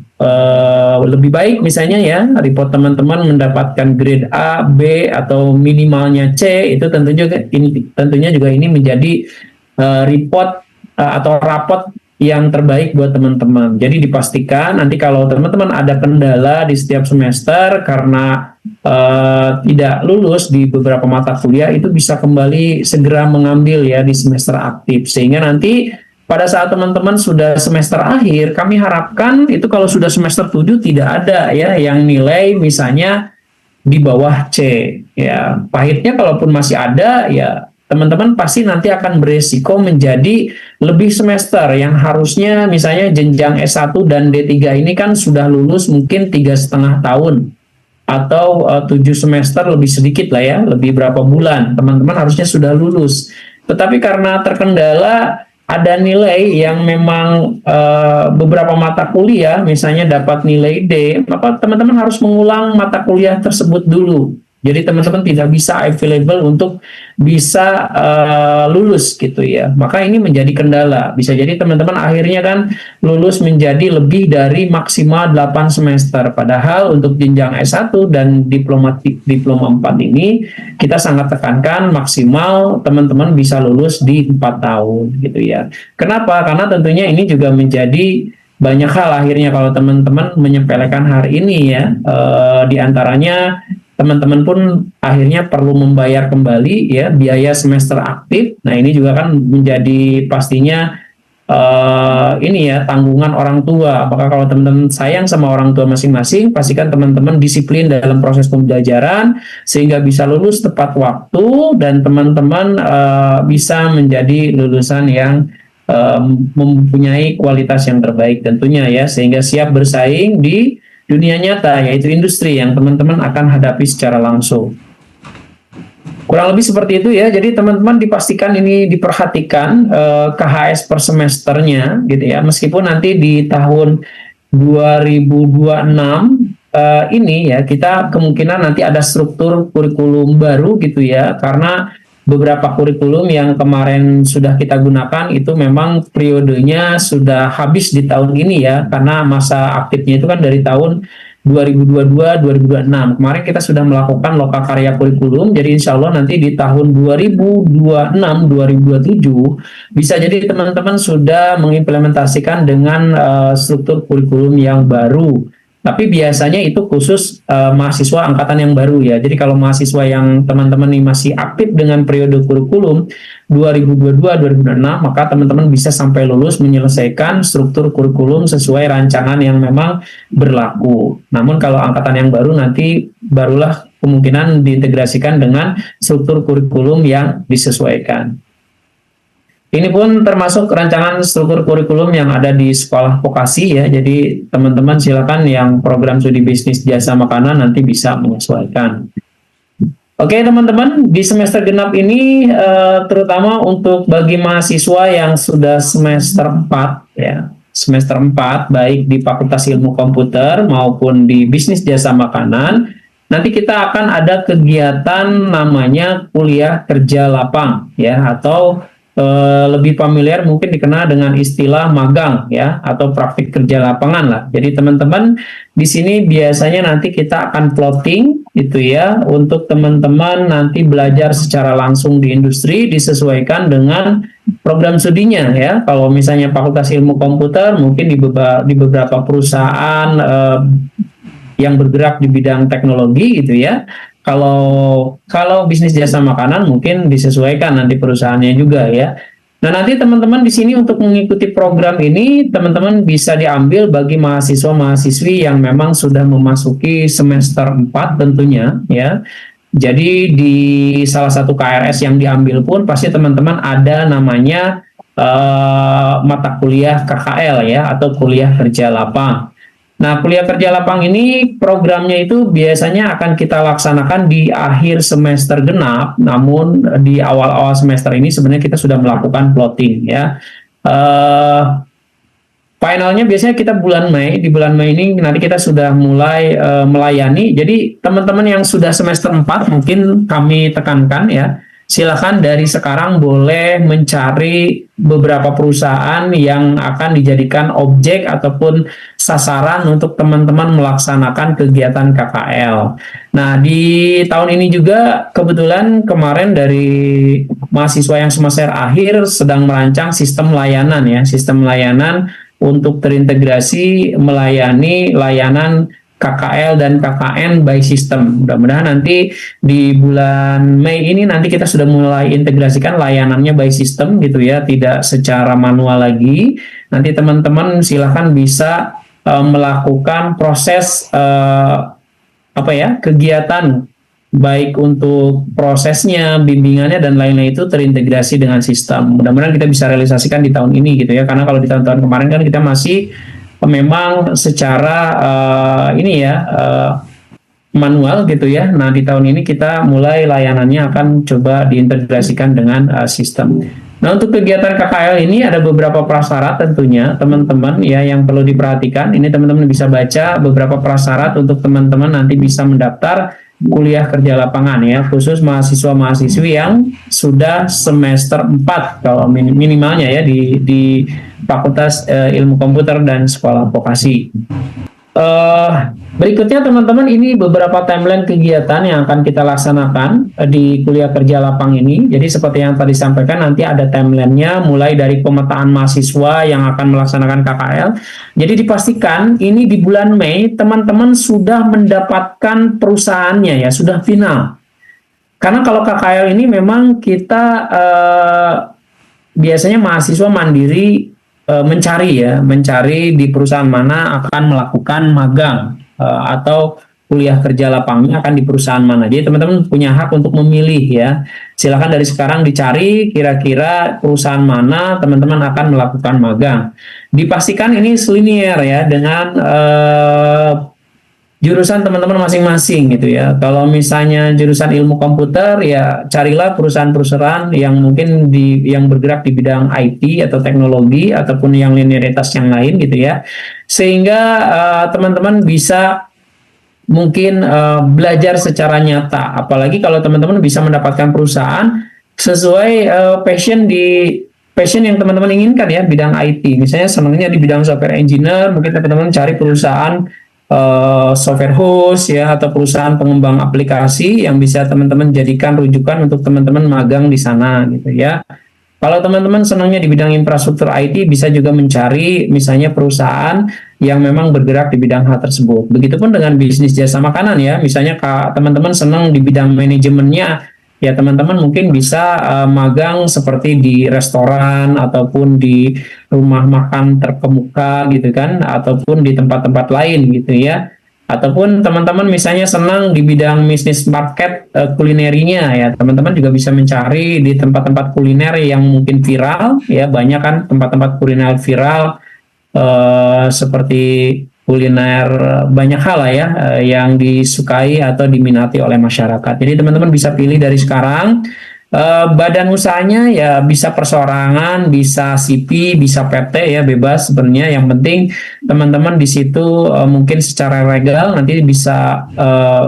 lebih baik misalnya ya, report teman-teman mendapatkan grade A, B atau minimalnya C, itu tentunya juga ini menjadi report atau rapot yang terbaik buat teman-teman. Jadi dipastikan nanti kalau teman-teman ada kendala di setiap semester karena tidak lulus di beberapa mata kuliah, itu bisa kembali segera mengambil ya di semester aktif, sehingga nanti pada saat teman-teman sudah semester akhir, kami harapkan itu kalau sudah semester 7 tidak ada ya yang nilai misalnya di bawah C ya. Pahitnya kalaupun masih ada ya, teman-teman pasti nanti akan beresiko menjadi lebih semester yang harusnya misalnya jenjang S1 dan D3 ini kan sudah lulus mungkin 3,5 tahun atau 7 semester lebih sedikit lah ya, lebih berapa bulan teman-teman harusnya sudah lulus. Tetapi karena terkendala ada nilai yang memang beberapa mata kuliah misalnya dapat nilai D, maka teman-teman harus mengulang mata kuliah tersebut dulu. Jadi teman-teman tidak bisa available untuk bisa lulus gitu ya. Maka ini menjadi kendala. Bisa jadi teman-teman akhirnya kan lulus menjadi lebih dari maksimal 8 semester. Padahal untuk jenjang S1 dan diploma 4 ini kita sangat tekankan maksimal teman-teman bisa lulus di 4 tahun gitu ya. Kenapa? Karena tentunya ini juga menjadi banyak hal akhirnya kalau teman-teman menyepelekan hari ini ya. Di antaranya teman-teman pun akhirnya perlu membayar kembali ya biaya semester aktif. Nah ini juga kan menjadi pastinya ini ya tanggungan orang tua. Maka kalau teman-teman sayang sama orang tua masing-masing, pastikan teman-teman disiplin dalam proses pembelajaran sehingga bisa lulus tepat waktu dan teman-teman bisa menjadi lulusan yang mempunyai kualitas yang terbaik tentunya ya, sehingga siap bersaing di dunia nyata, yaitu industri yang teman-teman akan hadapi secara langsung. Kurang lebih seperti itu ya. Jadi teman-teman dipastikan ini diperhatikan KHS per semesternya gitu ya. Meskipun nanti di tahun 2026 ini ya kita kemungkinan nanti ada struktur kurikulum baru gitu ya. Karena beberapa kurikulum yang kemarin sudah kita gunakan itu memang periodenya sudah habis di tahun ini ya, karena masa aktifnya itu kan dari tahun 2022-2026. Kemarin kita sudah melakukan lokakarya kurikulum, jadi insya Allah nanti di tahun 2026-2027 bisa jadi teman-teman sudah mengimplementasikan dengan struktur kurikulum yang baru. Tapi biasanya itu khusus mahasiswa angkatan yang baru ya. Jadi kalau mahasiswa yang teman-teman ini masih aktif dengan periode kurikulum 2022-2026, maka teman-teman bisa sampai lulus menyelesaikan struktur kurikulum sesuai rancangan yang memang berlaku. Namun kalau angkatan yang baru nanti barulah kemungkinan diintegrasikan dengan struktur kurikulum yang disesuaikan. Ini pun termasuk rancangan struktur kurikulum yang ada di sekolah vokasi ya. Jadi teman-teman silakan yang program studi bisnis jasa makanan nanti bisa menyesuaikan. Oke teman-teman, di semester genap ini terutama untuk bagi mahasiswa yang sudah semester 4 ya. Semester 4 baik di Fakultas Ilmu Komputer maupun di Bisnis Jasa Makanan, nanti kita akan ada kegiatan namanya kuliah kerja lapang ya, atau lebih familiar mungkin dikenal dengan istilah magang ya, atau praktik kerja lapangan lah. Jadi teman-teman di sini biasanya nanti kita akan plotting itu ya, untuk teman-teman nanti belajar secara langsung di industri disesuaikan dengan program studinya ya. Kalau misalnya Fakultas Ilmu Komputer mungkin di beberapa perusahaan yang bergerak di bidang teknologi gitu ya. Kalau bisnis jasa makanan mungkin disesuaikan nanti perusahaannya juga ya. Nah nanti teman-teman di sini untuk mengikuti program ini teman-teman bisa diambil bagi mahasiswa-mahasiswi yang memang sudah memasuki semester 4 tentunya ya. Jadi di salah satu KRS yang diambil pun pasti teman-teman ada namanya mata kuliah KKL ya, atau kuliah kerja lapang. Nah, kuliah kerja lapang ini programnya itu biasanya akan kita laksanakan di akhir semester genap, namun di awal-awal semester ini sebenarnya kita sudah melakukan plotting ya. Finalnya biasanya kita bulan Mei, di bulan Mei ini nanti kita sudah mulai melayani. Jadi teman-teman yang sudah semester 4 mungkin kami tekankan ya, silakan dari sekarang boleh mencari beberapa perusahaan yang akan dijadikan objek ataupun sasaran untuk teman-teman melaksanakan kegiatan KKL. Nah, di tahun ini juga kebetulan kemarin dari mahasiswa yang semester akhir sedang merancang sistem layanan ya, sistem layanan untuk terintegrasi melayani layanan KKL dan KKN by system. Mudah-mudahan nanti di bulan Mei ini nanti kita sudah mulai integrasikan layanannya by system gitu ya, tidak secara manual lagi. Nanti teman-teman silahkan bisa melakukan proses kegiatan baik untuk prosesnya, bimbingannya dan lain-lain itu terintegrasi dengan sistem. Mudah-mudahan kita bisa realisasikan di tahun ini gitu ya, karena kalau di tahun-tahun kemarin kan kita masih memang secara manual gitu ya. Nah, di tahun ini kita mulai layanannya akan coba diintegrasikan dengan sistem. Nah, untuk kegiatan KKL ini ada beberapa prasyarat tentunya teman-teman ya yang perlu diperhatikan. Ini teman-teman bisa baca beberapa prasyarat untuk teman-teman nanti bisa mendaftar kuliah kerja lapangan ya, khusus mahasiswa-mahasiswi yang sudah semester 4 kalau minimalnya ya di Fakultas Ilmu Komputer dan Sekolah Vokasi. Berikutnya teman-teman, ini beberapa timeline kegiatan yang akan kita laksanakan di kuliah kerja lapang ini. Jadi seperti yang tadi sampaikan, nanti ada timelinenya mulai dari pemetaan mahasiswa yang akan melaksanakan KKL. Jadi dipastikan ini di bulan Mei teman-teman sudah mendapatkan perusahaannya ya, sudah final. Karena kalau KKL ini memang kita biasanya mahasiswa mandiri mencari di perusahaan mana akan melakukan magang atau kuliah kerja lapangnya akan di perusahaan mana. Jadi teman-teman punya hak untuk memilih ya. Silakan dari sekarang dicari kira-kira perusahaan mana teman-teman akan melakukan magang. Dipastikan ini selinier ya dengan jurusan teman-teman masing-masing gitu ya. Kalau misalnya jurusan ilmu komputer ya carilah perusahaan-perusahaan yang mungkin yang bergerak di bidang IT atau teknologi ataupun yang linearitas yang lain gitu ya. Sehingga teman-teman bisa mungkin belajar secara nyata. Apalagi kalau teman-teman bisa mendapatkan perusahaan sesuai passion yang teman-teman inginkan ya, bidang IT. Misalnya senangnya di bidang software engineer, mungkin teman-teman cari perusahaan software host ya atau perusahaan pengembang aplikasi yang bisa teman-teman jadikan rujukan untuk teman-teman magang di sana gitu ya. Kalau teman-teman senangnya di bidang infrastruktur IT, bisa juga mencari misalnya perusahaan yang memang bergerak di bidang hal tersebut. Begitupun dengan bisnis jasa makanan ya, misalnya teman-teman senang di bidang manajemennya, ya teman-teman mungkin bisa magang seperti di restoran ataupun di rumah makan terkemuka gitu kan, ataupun di tempat-tempat lain gitu ya. Ataupun teman-teman misalnya senang di bidang bisnis market kulinerinya ya, teman-teman juga bisa mencari di tempat-tempat kuliner yang mungkin viral ya, banyak kan tempat-tempat kuliner viral seperti kuliner banyak hal lah ya yang disukai atau diminati oleh masyarakat. Jadi teman-teman bisa pilih dari sekarang. Badan usahanya ya bisa perseorangan, bisa CP, bisa PT ya, bebas sebenarnya. Yang penting teman-teman di situ mungkin secara legal nanti bisa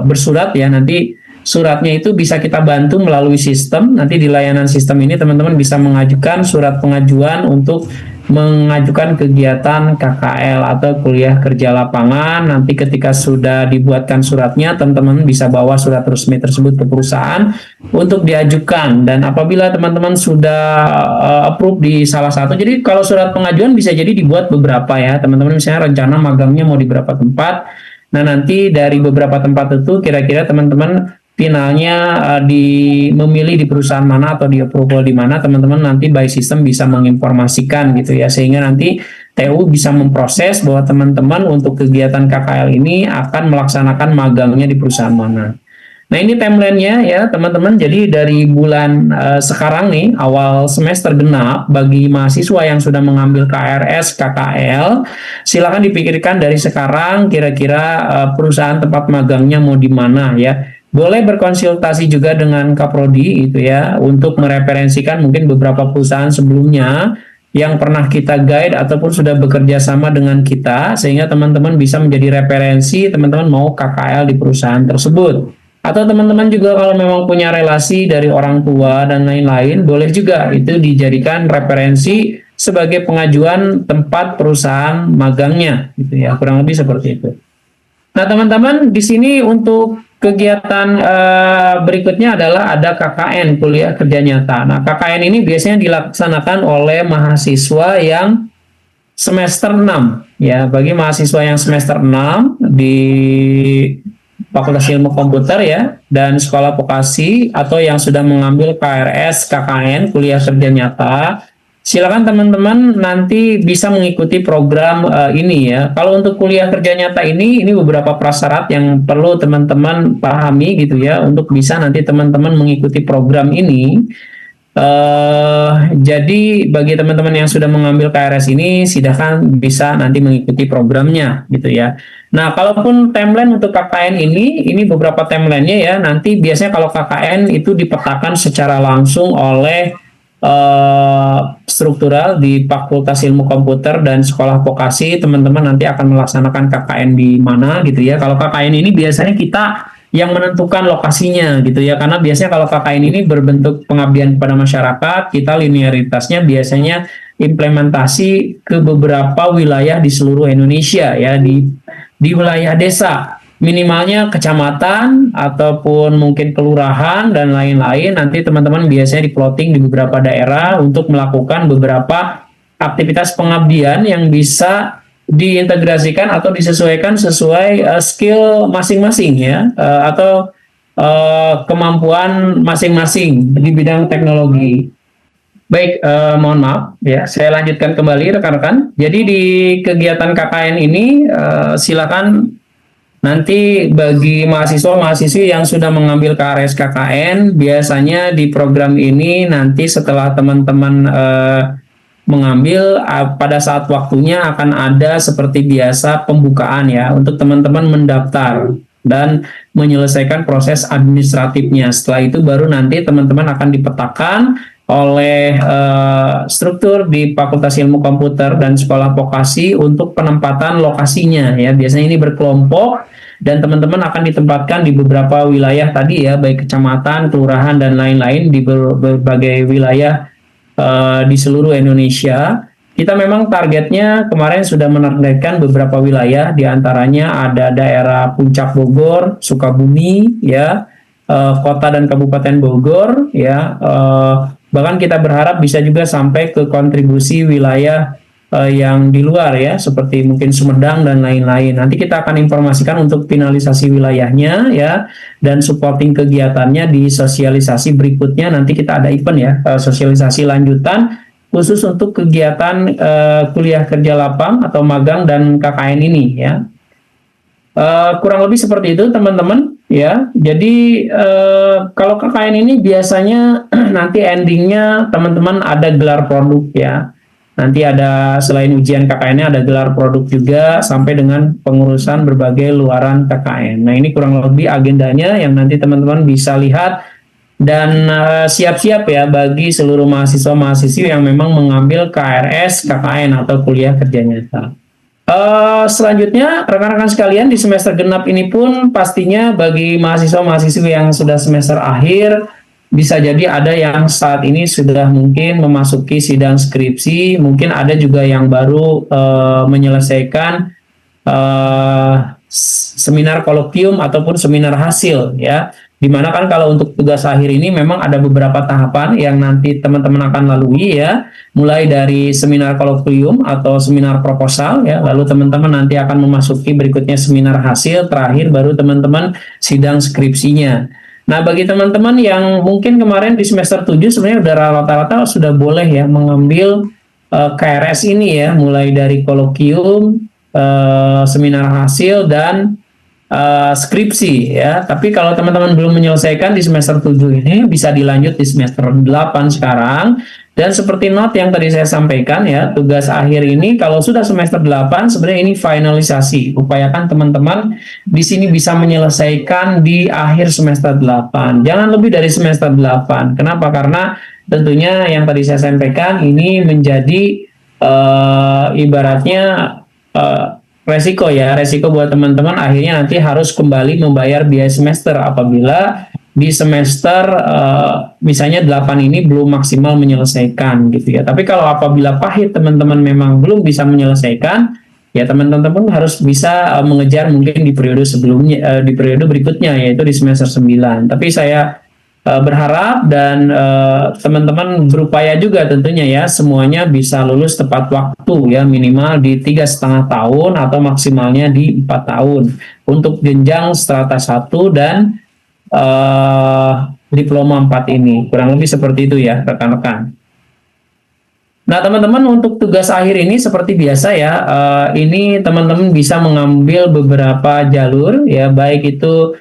bersurat ya. Nanti suratnya itu bisa kita bantu melalui sistem. Nanti di layanan sistem ini teman-teman bisa mengajukan surat pengajuan untuk mengajukan kegiatan KKL atau kuliah kerja lapangan. Nanti ketika sudah dibuatkan suratnya, teman-teman bisa bawa surat resmi tersebut ke perusahaan untuk diajukan. Dan apabila teman-teman sudah approve di salah satu, jadi kalau surat pengajuan bisa jadi dibuat beberapa ya, teman-teman misalnya rencana magangnya mau di beberapa tempat. Nah nanti dari beberapa tempat itu kira-kira teman-teman finalnya memilih di perusahaan mana atau di approval di mana, teman-teman nanti by system bisa menginformasikan gitu ya, sehingga nanti TU bisa memproses bahwa teman-teman untuk kegiatan KKL ini akan melaksanakan magangnya di perusahaan mana. Nah ini timelinenya ya teman-teman. Jadi dari bulan sekarang nih awal semester genap bagi mahasiswa yang sudah mengambil KRS KKL, silakan dipikirkan dari sekarang kira-kira perusahaan tempat magangnya mau di mana ya. Boleh berkonsultasi juga dengan Kaprodi gitu ya untuk mereferensikan mungkin beberapa perusahaan sebelumnya yang pernah kita guide ataupun sudah bekerja sama dengan kita, sehingga teman-teman bisa menjadi referensi teman-teman mau KKL di perusahaan tersebut. Atau teman-teman juga kalau memang punya relasi dari orang tua dan lain-lain, boleh juga itu dijadikan referensi sebagai pengajuan tempat perusahaan magangnya, gitu ya. Kurang lebih seperti itu. Nah, teman-teman, di sini untuk kegiatan berikutnya adalah ada KKN, kuliah kerja nyata. Nah, KKN ini biasanya dilaksanakan oleh mahasiswa yang semester 6 ya. Bagi mahasiswa yang semester 6 di Fakultas Ilmu Komputer ya, dan sekolah vokasi atau yang sudah mengambil KRS, KKN, kuliah kerja nyata, silakan teman-teman nanti bisa mengikuti program ini ya. Kalau untuk kuliah kerja nyata ini beberapa prasyarat yang perlu teman-teman pahami gitu ya, untuk bisa nanti teman-teman mengikuti program ini. Jadi bagi teman-teman yang sudah mengambil KRS ini, silakan bisa nanti mengikuti programnya gitu ya. Nah, kalaupun timeline untuk KKN ini beberapa timelinenya ya. Nanti biasanya kalau KKN itu dipetakan secara langsung oleh struktural di Fakultas Ilmu Komputer dan sekolah vokasi. Teman-teman nanti akan melaksanakan KKN di mana gitu ya. Kalau KKN ini biasanya kita yang menentukan lokasinya gitu ya, karena biasanya kalau KKN ini berbentuk pengabdian kepada masyarakat, kita linearitasnya biasanya implementasi ke beberapa wilayah di seluruh Indonesia ya, di wilayah desa, minimalnya kecamatan ataupun mungkin kelurahan dan lain-lain. Nanti teman-teman biasanya di-plotting di beberapa daerah untuk melakukan beberapa aktivitas pengabdian yang bisa diintegrasikan atau disesuaikan sesuai skill masing-masing ya, atau kemampuan masing-masing di bidang teknologi. Baik, mohon maaf ya, saya lanjutkan kembali rekan-rekan. Jadi di kegiatan KKN ini silakan nanti bagi mahasiswa-mahasiswi yang sudah mengambil KRS KKN, biasanya di program ini nanti setelah teman-teman mengambil, pada saat waktunya akan ada seperti biasa pembukaan ya, untuk teman-teman mendaftar dan menyelesaikan proses administratifnya. Setelah itu baru nanti teman-teman akan dipetakan oleh struktur di Fakultas Ilmu Komputer dan sekolah vokasi untuk penempatan lokasinya ya. Biasanya ini berkelompok dan teman-teman akan ditempatkan di beberapa wilayah tadi ya, baik kecamatan, kelurahan dan lain-lain di berbagai wilayah di seluruh Indonesia. Kita memang targetnya kemarin sudah menargetkan beberapa wilayah, diantaranya ada daerah Puncak Bogor, Sukabumi, ya, kota dan kabupaten Bogor, ya. Bahkan kita berharap bisa juga sampai ke kontribusi wilayah yang di luar ya, seperti mungkin Sumedang dan lain-lain. Nanti kita akan informasikan untuk finalisasi wilayahnya ya, dan supporting kegiatannya di sosialisasi berikutnya. Nanti kita ada event ya, sosialisasi lanjutan khusus untuk kegiatan kuliah kerja lapang atau magang dan KKN ini ya. Kurang lebih seperti itu teman-teman ya. Jadi kalau KKN ini biasanya nanti endingnya teman-teman ada gelar produk ya. Nanti ada, selain ujian KKN-nya ada gelar produk juga sampai dengan pengurusan berbagai luaran KKN. Nah, ini kurang lebih agendanya yang nanti teman-teman bisa lihat dan siap-siap ya bagi seluruh mahasiswa-mahasiswi yang memang mengambil KRS, KKN atau kuliah kerja nyata. Selanjutnya, rekan-rekan sekalian, di semester genap ini pun pastinya bagi mahasiswa-mahasiswi yang sudah semester akhir, bisa jadi ada yang saat ini sudah mungkin memasuki sidang skripsi, mungkin ada juga yang baru menyelesaikan seminar kolokium ataupun seminar hasil ya. Dimana kan kalau untuk tugas akhir ini memang ada beberapa tahapan yang nanti teman-teman akan lalui ya, mulai dari seminar kolokium atau seminar proposal ya, lalu teman-teman nanti akan memasuki berikutnya seminar hasil, terakhir baru teman-teman sidang skripsinya. Nah, bagi teman-teman yang mungkin kemarin di semester 7 sebenarnya udah rata-rata sudah boleh ya mengambil KRS ini ya, mulai dari kolokium, seminar hasil dan skripsi ya. Tapi kalau teman-teman belum menyelesaikan di semester 7 ini, bisa dilanjut di semester 8 sekarang. Dan seperti note yang tadi saya sampaikan ya, tugas akhir ini kalau sudah semester 8 sebenarnya ini finalisasi. Upayakan teman-teman di sini bisa menyelesaikan di akhir semester 8. Jangan lebih dari semester 8. Kenapa? Karena tentunya yang tadi saya sampaikan ini menjadi ibaratnya resiko buat teman-teman akhirnya nanti harus kembali membayar biaya semester apabila di semester misalnya 8 ini belum maksimal menyelesaikan gitu ya. Tapi kalau apabila pahit teman-teman memang belum bisa menyelesaikan, ya teman-teman harus bisa mengejar mungkin di periode sebelumnya, di periode berikutnya yaitu di semester 9. Tapi saya berharap dan teman-teman berupaya juga tentunya ya semuanya bisa lulus tepat waktu ya, minimal di 3,5 tahun atau maksimalnya di 4 tahun untuk jenjang strata 1 dan diploma 4 ini, kurang lebih seperti itu ya rekan-rekan. Nah teman-teman, untuk tugas akhir ini seperti biasa ya, ini teman-teman bisa mengambil beberapa jalur ya, baik itu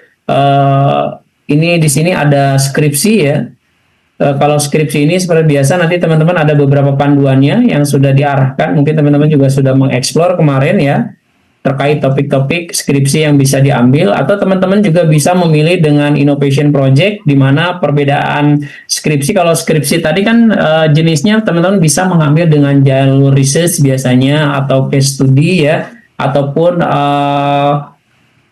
ini di sini ada skripsi ya. Kalau skripsi ini seperti biasa nanti teman-teman ada beberapa panduannya yang sudah diarahkan. Mungkin teman-teman juga sudah mengeksplor kemarin ya terkait topik-topik skripsi yang bisa diambil, atau teman-teman juga bisa memilih dengan innovation project, di mana perbedaan skripsi, kalau skripsi tadi kan jenisnya teman-teman bisa mengambil dengan jalur research biasanya atau case study ya, ataupun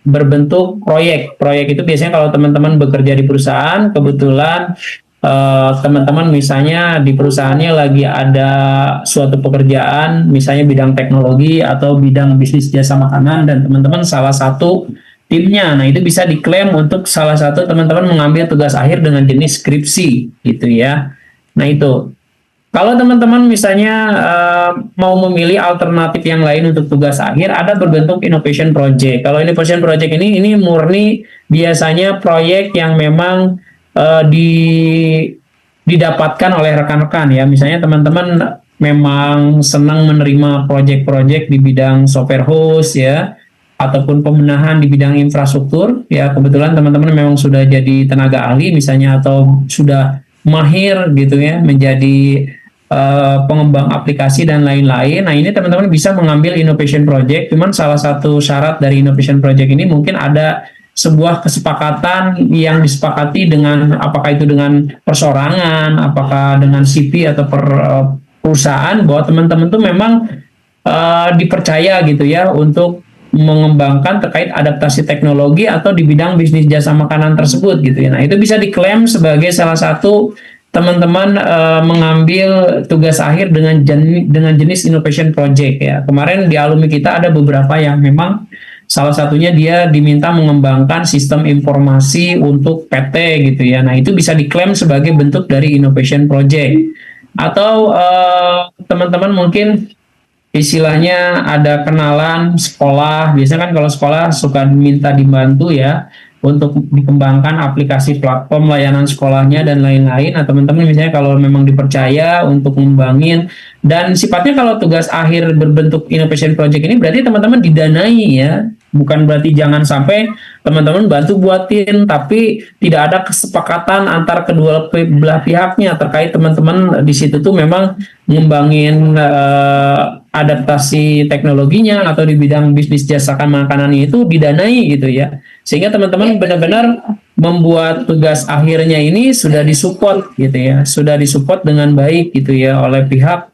berbentuk proyek. Proyek itu biasanya kalau teman-teman bekerja di perusahaan, kebetulan teman-teman misalnya di perusahaannya lagi ada suatu pekerjaan, misalnya bidang teknologi atau bidang bisnis jasa makanan, dan teman-teman salah satu timnya. Nah, itu bisa diklaim untuk salah satu teman-teman mengambil tugas akhir dengan jenis skripsi, gitu ya. Nah, itu. Kalau teman-teman misalnya mau memilih alternatif yang lain untuk tugas akhir, ada berbentuk innovation project. Kalau innovation project ini murni biasanya proyek yang memang didapatkan oleh rekan-rekan ya. Misalnya teman-teman memang senang menerima proyek-proyek di bidang software host ya, ataupun pembenahan di bidang infrastruktur ya. Kebetulan teman-teman memang sudah jadi tenaga ahli misalnya, atau sudah mahir gitu ya menjadi pengembang aplikasi dan lain-lain. Nah, ini teman-teman bisa mengambil innovation project. Cuman salah satu syarat dari innovation project ini mungkin ada sebuah kesepakatan yang disepakati dengan, apakah itu dengan perseorangan, apakah dengan CV atau perusahaan, bahwa teman-teman tuh memang dipercaya gitu ya untuk mengembangkan terkait adaptasi teknologi atau di bidang bisnis jasa makanan tersebut gitu ya. Nah, itu bisa diklaim sebagai salah satu teman-teman mengambil tugas akhir dengan jenis innovation project ya. Kemarin di alumni kita ada beberapa yang memang salah satunya dia diminta mengembangkan sistem informasi untuk PT gitu ya. Nah, itu bisa diklaim sebagai bentuk dari innovation project. Atau teman-teman mungkin istilahnya ada kenalan sekolah. Biasanya kan kalau sekolah suka diminta dibantu ya untuk dikembangkan aplikasi platform layanan sekolahnya dan lain-lain. Nah, teman-teman misalnya kalau memang dipercaya untuk ngembangin, dan sifatnya kalau tugas akhir berbentuk innovation project ini berarti teman-teman didanai ya. Bukan berarti jangan sampai teman-teman bantu buatin tapi tidak ada kesepakatan antar kedua belah pihaknya terkait teman-teman di situ tuh memang ngembangin adaptasi teknologinya atau di bidang bisnis jasa makanan itu didanai gitu ya. Sehingga teman-teman benar-benar membuat tugas akhirnya ini sudah disupport gitu ya. Sudah disupport dengan baik gitu ya oleh pihak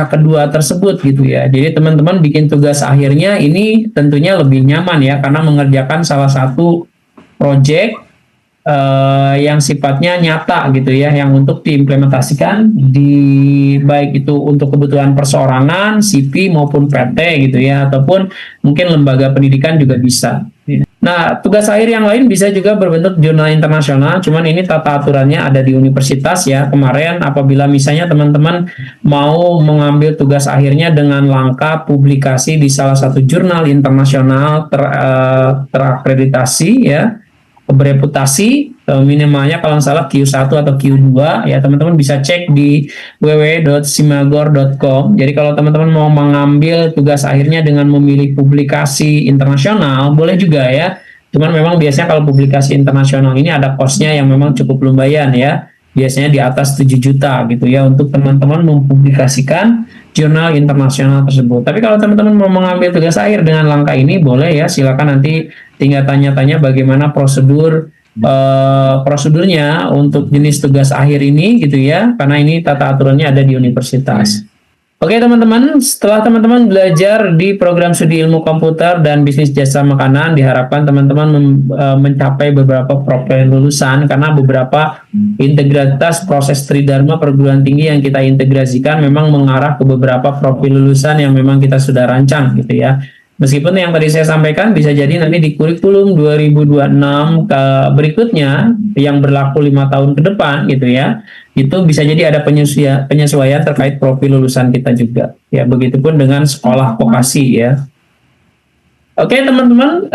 kedua tersebut gitu ya. Jadi teman-teman bikin tugas akhirnya ini tentunya lebih nyaman ya, karena mengerjakan salah satu project yang sifatnya nyata gitu ya, yang untuk diimplementasikan di baik itu untuk kebutuhan perseorangan, CV maupun PT gitu ya, ataupun mungkin lembaga pendidikan juga bisa. Nah, tugas akhir yang lain bisa juga berbentuk jurnal internasional, cuman ini tata aturannya ada di universitas ya. Kemarin apabila misalnya teman-teman mau mengambil tugas akhirnya dengan langkah publikasi di salah satu jurnal internasional terakreditasi ya, bereputasi, minimalnya kalau salah Q1 atau Q2 ya, teman-teman bisa cek di www.simagor.com. Jadi kalau teman-teman mau mengambil tugas akhirnya dengan memilih publikasi internasional boleh juga ya. Cuman memang biasanya kalau publikasi internasional ini ada cost-nya yang memang cukup lumayan ya. Biasanya di atas 7 juta gitu ya untuk teman-teman mempublikasikan jurnal internasional tersebut. Tapi kalau teman-teman mau mengambil tugas akhir dengan langkah ini boleh ya, silakan nanti tinggal tanya-tanya bagaimana prosedurnya untuk jenis tugas akhir ini gitu ya, karena ini tata aturannya ada di universitas. Oke teman-teman, setelah teman-teman belajar di program studi ilmu komputer dan bisnis jasa makanan, diharapkan teman-teman mencapai beberapa profil lulusan karena beberapa integritas proses Tridharma perguruan tinggi yang kita integrasikan memang mengarah ke beberapa profil lulusan yang memang kita sudah rancang gitu ya. Meskipun yang tadi saya sampaikan bisa jadi nanti di kurikulum 2026 ke berikutnya yang berlaku 5 tahun ke depan gitu ya, itu bisa jadi ada penyesuaian terkait profil lulusan kita juga. Ya, begitupun dengan sekolah vokasi ya. Oke teman-teman,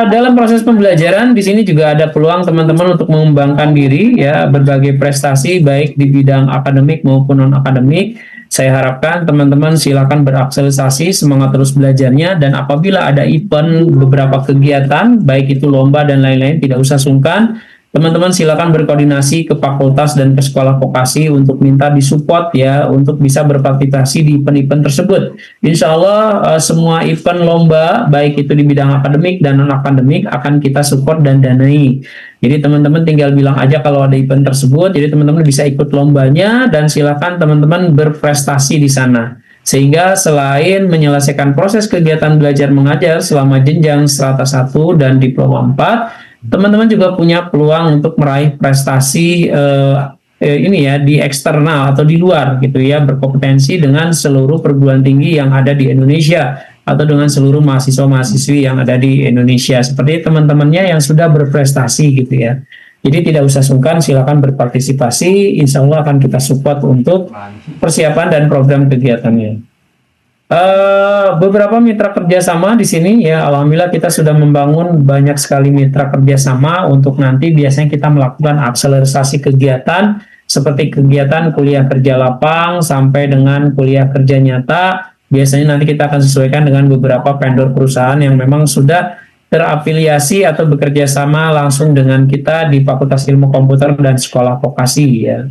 dalam proses pembelajaran di sini juga ada peluang teman-teman untuk mengembangkan diri ya, berbagai prestasi baik di bidang akademik maupun non akademik. Saya harapkan teman-teman silakan berakselerasi, semangat terus belajarnya, dan apabila ada event beberapa kegiatan baik itu lomba dan lain-lain, tidak usah sungkan. Teman-teman silakan berkoordinasi ke fakultas dan ke sekolah vokasi untuk minta disupport ya untuk bisa berpartisipasi di event-event tersebut. Insya Allah semua event lomba baik itu di bidang akademik dan non akademik akan kita support dan danai. Jadi teman-teman tinggal bilang aja kalau ada event tersebut. Jadi teman-teman bisa ikut lombanya dan silakan teman-teman berprestasi di sana. Sehingga selain menyelesaikan proses kegiatan belajar mengajar selama jenjang strata 1 dan diploma 4, teman-teman juga punya peluang untuk meraih prestasi ini ya di eksternal atau di luar gitu ya, berkompetensi dengan seluruh perguruan tinggi yang ada di Indonesia atau dengan seluruh mahasiswa-mahasiswi yang ada di Indonesia seperti teman-temannya yang sudah berprestasi gitu ya. Jadi tidak usah sungkan, silakan berpartisipasi, insya Allah akan kita support untuk persiapan dan program kegiatannya. Beberapa mitra kerjasama di sini ya, alhamdulillah kita sudah membangun banyak sekali mitra kerjasama untuk nanti biasanya kita melakukan akselerasi kegiatan seperti kegiatan kuliah kerja lapang sampai dengan kuliah kerja nyata. Biasanya nanti kita akan sesuaikan dengan beberapa vendor perusahaan yang memang sudah terafiliasi atau bekerja sama langsung dengan kita di Fakultas Ilmu Komputer dan Sekolah Vokasi ya.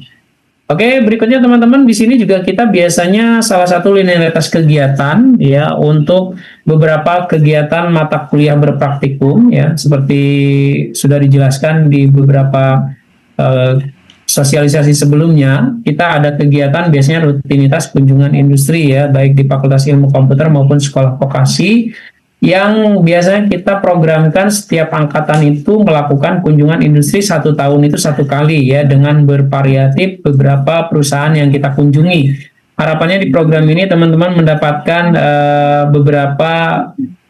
Oke, berikutnya teman-teman di sini juga kita biasanya salah satu linearitas kegiatan ya untuk beberapa kegiatan mata kuliah berpraktikum ya seperti sudah dijelaskan di beberapa sosialisasi sebelumnya, kita ada kegiatan biasanya rutinitas kunjungan industri ya baik di Fakultas Ilmu Komputer maupun Sekolah Vokasi yang biasanya kita programkan setiap angkatan itu melakukan kunjungan industri 1 tahun itu 1 kali ya dengan bervariatif beberapa perusahaan yang kita kunjungi. Harapannya di program ini teman-teman mendapatkan beberapa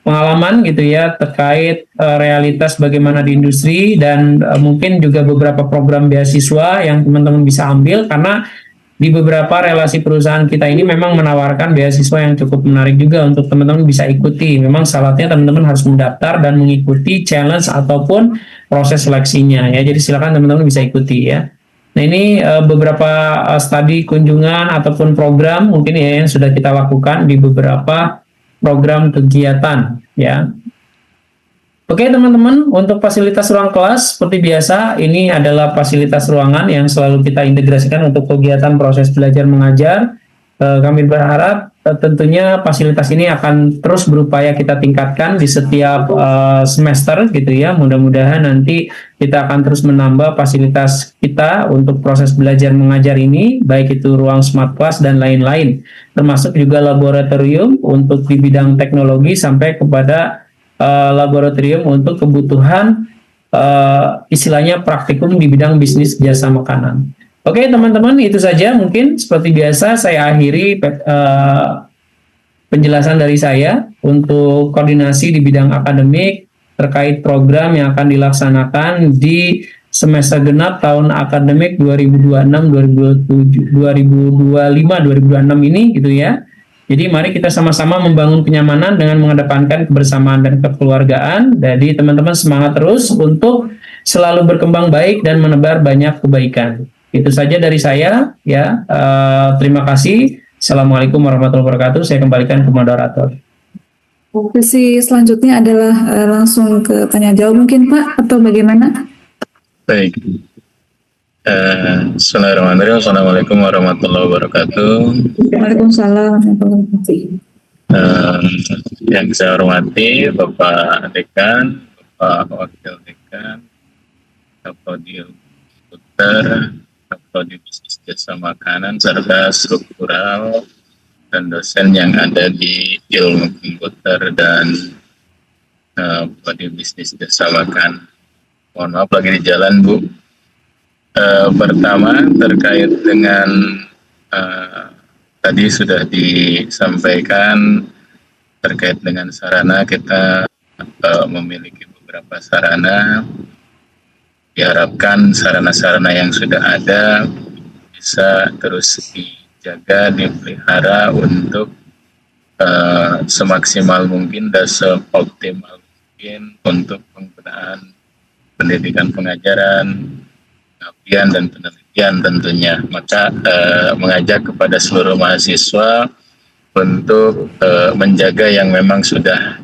pengalaman gitu ya terkait realitas bagaimana di industri dan mungkin juga beberapa program beasiswa yang teman-teman bisa ambil karena di beberapa relasi perusahaan kita ini memang menawarkan beasiswa yang cukup menarik juga untuk teman-teman bisa ikuti. Memang syaratnya teman-teman harus mendaftar dan mengikuti challenge ataupun proses seleksinya ya. Jadi silakan teman-teman bisa ikuti ya. Nah ini beberapa studi kunjungan ataupun program mungkin ya yang sudah kita lakukan di beberapa program kegiatan ya. Oke teman-teman, untuk fasilitas ruang kelas seperti biasa ini adalah fasilitas ruangan yang selalu kita integrasikan untuk kegiatan proses belajar mengajar. Kami berharap tentunya fasilitas ini akan terus berupaya kita tingkatkan di setiap semester gitu ya. Mudah-mudahan nanti kita akan terus menambah fasilitas kita untuk proses belajar mengajar ini, baik itu ruang smart class dan lain-lain. Termasuk juga laboratorium untuk di bidang teknologi sampai kepada laboratorium untuk kebutuhan istilahnya praktikum di bidang bisnis jasa makanan. Oke teman-teman, itu saja mungkin seperti biasa saya akhiri penjelasan dari saya untuk koordinasi di bidang akademik terkait program yang akan dilaksanakan di semester genap tahun akademik 2026 2025 2026 ini gitu ya. Jadi mari kita sama-sama membangun kenyamanan dengan mengedepankan kebersamaan dan kekeluargaan. Jadi teman-teman semangat terus untuk selalu berkembang baik dan menebar banyak kebaikan. Itu saja dari saya ya. Terima kasih. Assalamualaikum warahmatullahi wabarakatuh. Saya kembalikan ke moderator. Sesi selanjutnya adalah langsung ke tanya jawab mungkin Pak atau bagaimana? Baik. Bismillahirrahmanirrahim. Assalamualaikum warahmatullahi wabarakatuh. Waalaikumsalam warahmatullahi wabarakatuh. Yang saya hormati Bapak Dekan, Bapak Wakil Dekan, Prodi Komputer, Prodi Bisnis Jasa Makanan, serta struktural dan dosen yang ada di ilmu komputer dan prodi bisnis jasa makan. Mohon maaf lagi di jalan, Bu. Pertama terkait dengan tadi sudah disampaikan terkait dengan sarana, kita memiliki beberapa sarana. Diharapkan sarana-sarana yang sudah ada bisa terus dijaga, dipelihara untuk semaksimal mungkin dan seoptimal mungkin untuk penggunaan pendidikan pengajaran, pengabdian dan penelitian tentunya. Maka mengajak kepada seluruh mahasiswa untuk menjaga yang memang sudah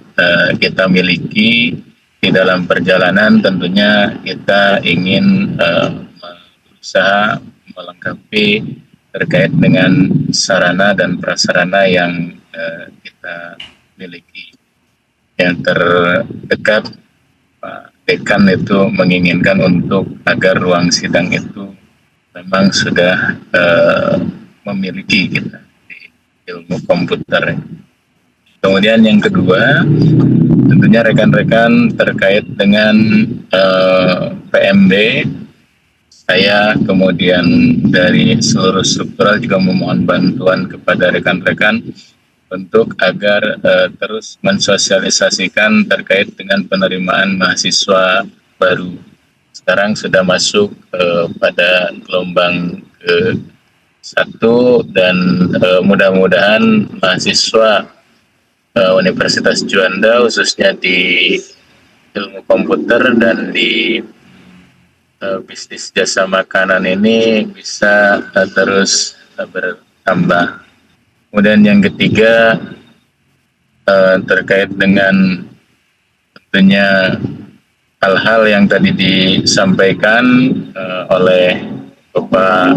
kita miliki. Di dalam perjalanan tentunya kita ingin berusaha melengkapi terkait dengan sarana dan prasarana yang kita miliki. Yang terdekat, Pak Dekan itu menginginkan untuk agar ruang sidang itu memang sudah memiliki kita di ilmu komputer. Kemudian yang kedua, tentunya rekan-rekan terkait dengan PMB, saya kemudian dari seluruh struktural juga memohon bantuan kepada rekan-rekan untuk agar terus mensosialisasikan terkait dengan penerimaan mahasiswa baru. Sekarang sudah masuk pada gelombang ke-1 dan mudah-mudahan mahasiswa Universitas Juanda khususnya di ilmu komputer dan di bisnis jasa makanan ini bisa terus bertambah. Kemudian yang ketiga terkait dengan tentunya hal-hal yang tadi disampaikan oleh Bapak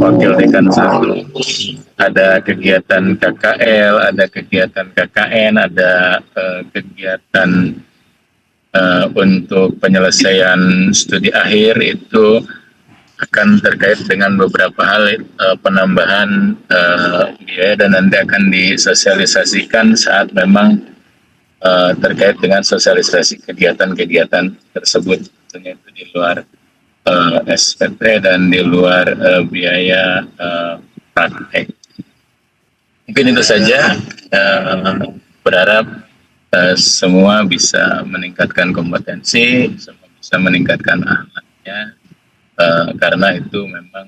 Wakil Dekan 1, ada kegiatan KKL, ada kegiatan KKN, ada kegiatan untuk penyelesaian studi akhir, itu akan terkait dengan beberapa hal penambahan biaya dan nanti akan disosialisasikan saat memang terkait dengan sosialisasi kegiatan-kegiatan tersebut. Tentunya itu di luar SPP dan di luar biaya praktek. Mungkin itu saja. Berharap semua bisa meningkatkan kompetensi, semua bisa meningkatkan akhlaknya, karena itu memang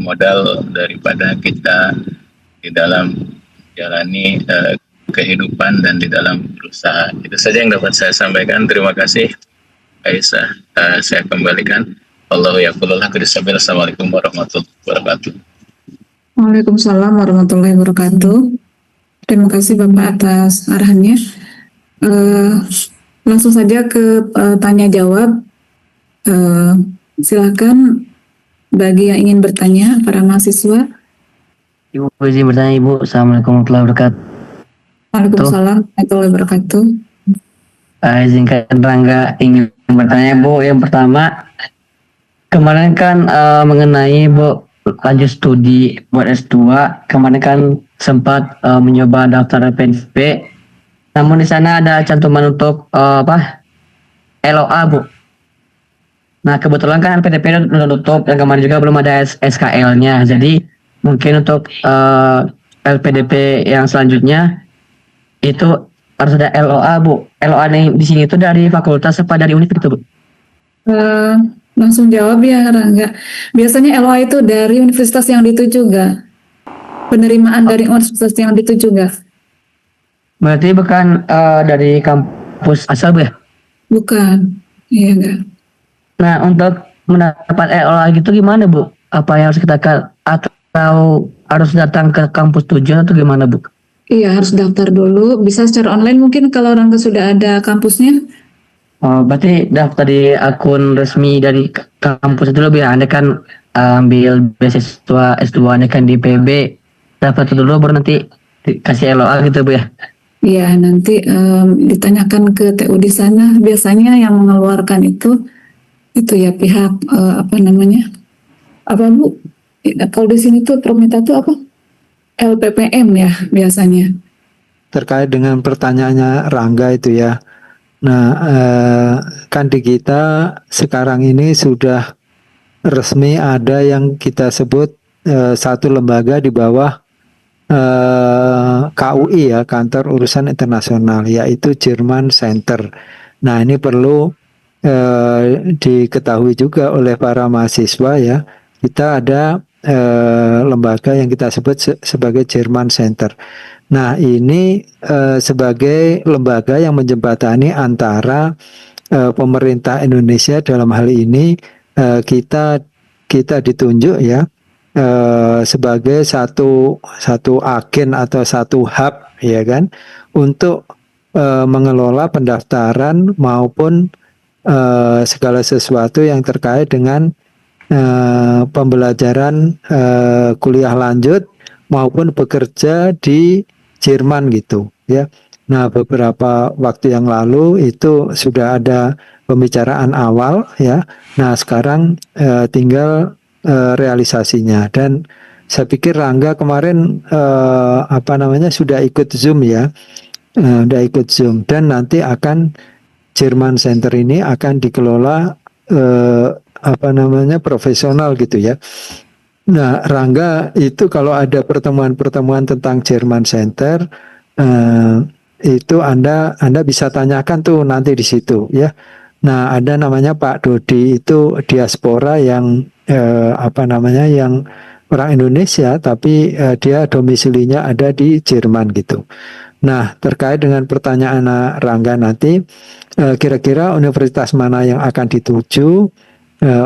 modal daripada kita di dalam menjalani kehidupan dan di dalam berusaha. Itu saja yang dapat saya sampaikan. Terima kasih, Aisyah. Saya kembalikan. Allahu yaqulul haq bisabil. Assalamualaikum warahmatullahi wabarakatuh. Waalaikumsalam warahmatullahi wabarakatuh. Terima kasih Bapak atas arahannya. Langsung saja ke tanya jawab. Silakan bagi yang ingin bertanya, para mahasiswa. Ibu izin bertanya, Ibu. Assalamualaikum warahmatullahi wabarakatuh. Waalaikumsalam warahmatullahi wabarakatuh. Izinkan Rangga ingin bertanya, Bu. Yang pertama, kemarin kan mengenai Bu lanjut studi buat S2, kemarin kan sempat mencoba daftar PDP, namun di sana ada cantuman untuk LOA, Bu. Nah, kebetulan kan PDP udah tutup, dan kemarin juga belum ada SKL-nya, jadi mungkin untuk LPDP yang selanjutnya itu harus ada LOA, Bu. LOA di sini itu dari fakultas apa dari univ itu, Bu? Langsung jawab ya, Rangga. Biasanya LOA itu dari universitas yang dituju nggak? Penerimaan dari universitas yang dituju nggak? Berarti bukan dari kampus asal, Bu, ya? Bukan. Iya nggak? Nah, untuk mendapat LOA gitu gimana, Bu? Apa yang harus kita atau harus datang ke kampus tujuan atau gimana, Bu? Iya, harus daftar dulu. Bisa secara online mungkin kalau Rangga sudah ada kampusnya. Oh, berarti daftar di akun resmi dari kampus itu lebih. Anda kan ambil beasiswa S2, Anda kan di PB, daftar dulu baru nanti dikasih LOA gitu, Bu, ya? Iya, nanti ditanyakan ke TU di sana. Biasanya yang mengeluarkan itu ya pihak apa namanya? Apa, Bu? Kalau di sini tuh Prometa tuh apa? LPPM ya biasanya. Terkait dengan pertanyaannya Rangga itu ya. Nah, kan di kita sekarang ini sudah resmi ada yang kita sebut satu lembaga di bawah KUI ya, Kantor Urusan Internasional, yaitu German Center. Nah, ini perlu diketahui juga oleh para mahasiswa ya. Kita ada lembaga yang kita sebut sebagai German Center. Nah, ini sebagai lembaga yang menjembatani antara pemerintah Indonesia, dalam hal ini kita ditunjuk ya sebagai satu agen atau satu hub ya kan, untuk mengelola pendaftaran maupun segala sesuatu yang terkait dengan pembelajaran kuliah lanjut maupun bekerja di Jerman gitu ya. Nah, beberapa waktu yang lalu itu sudah ada pembicaraan awal ya. Nah, sekarang tinggal realisasinya, dan saya pikir Rangga kemarin sudah ikut Zoom ya. Sudah ikut Zoom, dan nanti akan German Center ini akan dikelola profesional gitu ya. Nah, Rangga itu kalau ada pertemuan-pertemuan tentang German Center itu Anda bisa tanyakan tuh nanti di situ ya. Nah, ada namanya Pak Dodi, itu diaspora yang yang orang Indonesia tapi dia domisilinya ada di Jerman gitu. Nah, terkait dengan pertanyaan Rangga nanti, kira-kira universitas mana yang akan dituju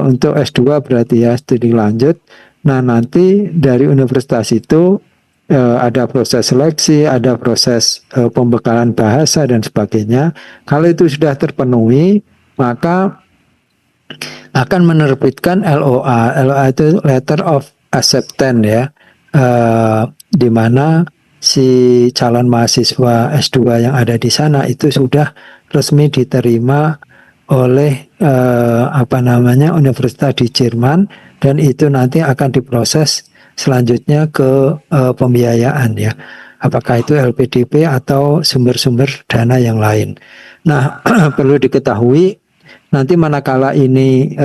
untuk S2 berarti ya, studi lanjut. Nah, nanti dari universitas itu ada proses seleksi, ada proses pembekalan bahasa dan sebagainya. Kalau itu sudah terpenuhi, maka akan menerbitkan LOA. LOA itu Letter of Acceptance ya, di mana si calon mahasiswa S2 yang ada di sana itu sudah resmi diterima oleh universitas di Jerman, dan itu nanti akan diproses selanjutnya ke pembiayaan ya. Apakah itu LPDP atau sumber-sumber dana yang lain. Nah, perlu diketahui nanti manakala ini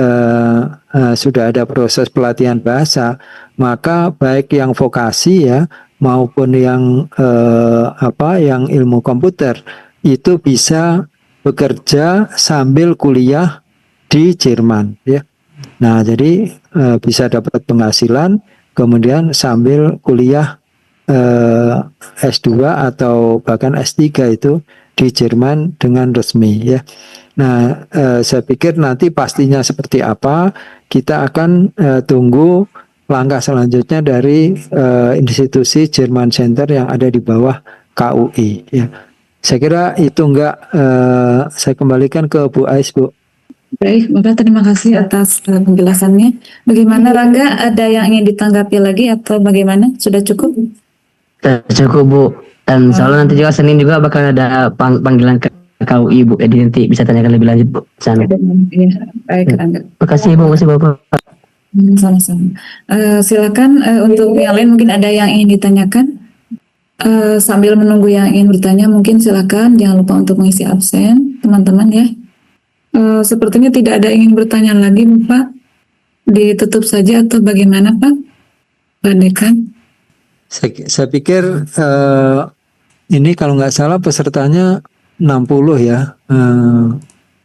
sudah ada proses pelatihan bahasa, maka baik yang vokasi ya maupun yang yang ilmu komputer itu bisa bekerja sambil kuliah di Jerman ya. Nah, jadi bisa dapat penghasilan kemudian sambil kuliah S2 atau bahkan S3 itu di Jerman dengan resmi ya. Nah, saya pikir nanti pastinya seperti apa kita akan tunggu langkah selanjutnya dari institusi German Center yang ada di bawah KUI ya. Saya kira itu saya kembalikan ke Bu Ais, Bu. Baik, Bapak, terima kasih atas penjelasannya. Bagaimana Rangga, ada yang ingin ditanggapi lagi atau bagaimana? Sudah cukup? Cukup Bu. Dan soalnya nanti juga Senin juga bakal ada panggilan ke KUI Bu. Jadi nanti bisa tanyakan lebih lanjut Bu. Sana. Ya, baik Rangga. Terima kasih Bu, makasih Bapak. Sama-sama. Silakan untuk yang lain mungkin ada yang ingin ditanyakan. Sambil menunggu yang ingin bertanya, mungkin silakan jangan lupa untuk mengisi absen teman-teman ya. Sepertinya tidak ada yang ingin bertanya lagi Pak. Ditutup saja atau bagaimana Pak? Pak Dekan. Saya pikir ini kalau nggak salah pesertanya 60 ya.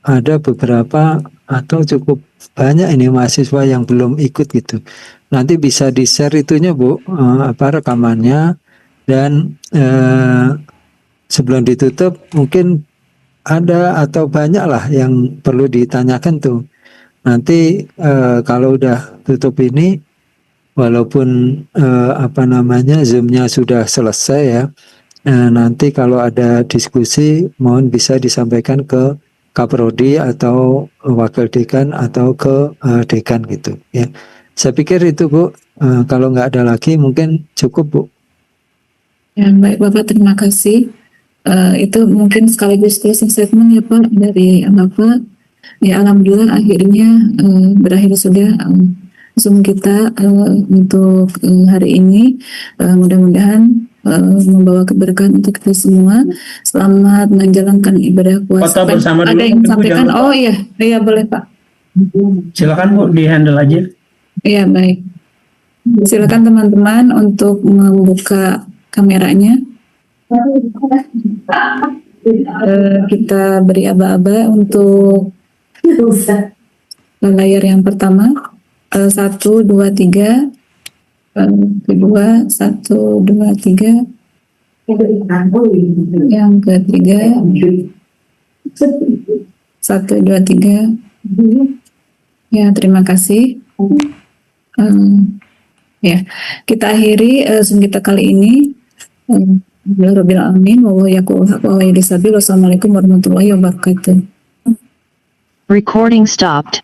Ada beberapa atau cukup banyak ini mahasiswa yang belum ikut gitu. Nanti bisa di-share itunya Bu, rekamannya, dan sebelum ditutup mungkin ada atau banyak lah yang perlu ditanyakan tuh. Nanti kalau udah tutup ini, walaupun Zoom-nya sudah selesai ya, nanti kalau ada diskusi mohon bisa disampaikan ke Kaprodi atau Wakil Dekan atau ke Dekan gitu ya. Saya pikir itu Bu, kalau nggak ada lagi mungkin cukup Bu. Ya, baik Bapak, terima kasih. Itu mungkin sekaligus closing statement ya Pak dari Bapak. Ya, alhamdulillah akhirnya berakhir sudah Zoom kita untuk hari ini. Mudah-mudahan membawa keberkahan untuk kita semua. Selamat menjalankan ibadah puasa. Foto bersama dulu, Ada yang Ibu, sampaikan? jangan lupa. Oh iya boleh Pak. Silakan Bu, di handle aja. Iya baik. Silakan teman-teman untuk membuka kameranya. Kita beri aba-aba untuk layar yang pertama. 1, 2, 3. Kedua 1, 2, 3. Yang ketiga 1, 2, 3. Ya, terima kasih. Ya, kita akhiri Zoom kita kali ini. Rabbil alamin wa Wassalamualaikum warahmatullahi wabarakatuh. Recording stopped.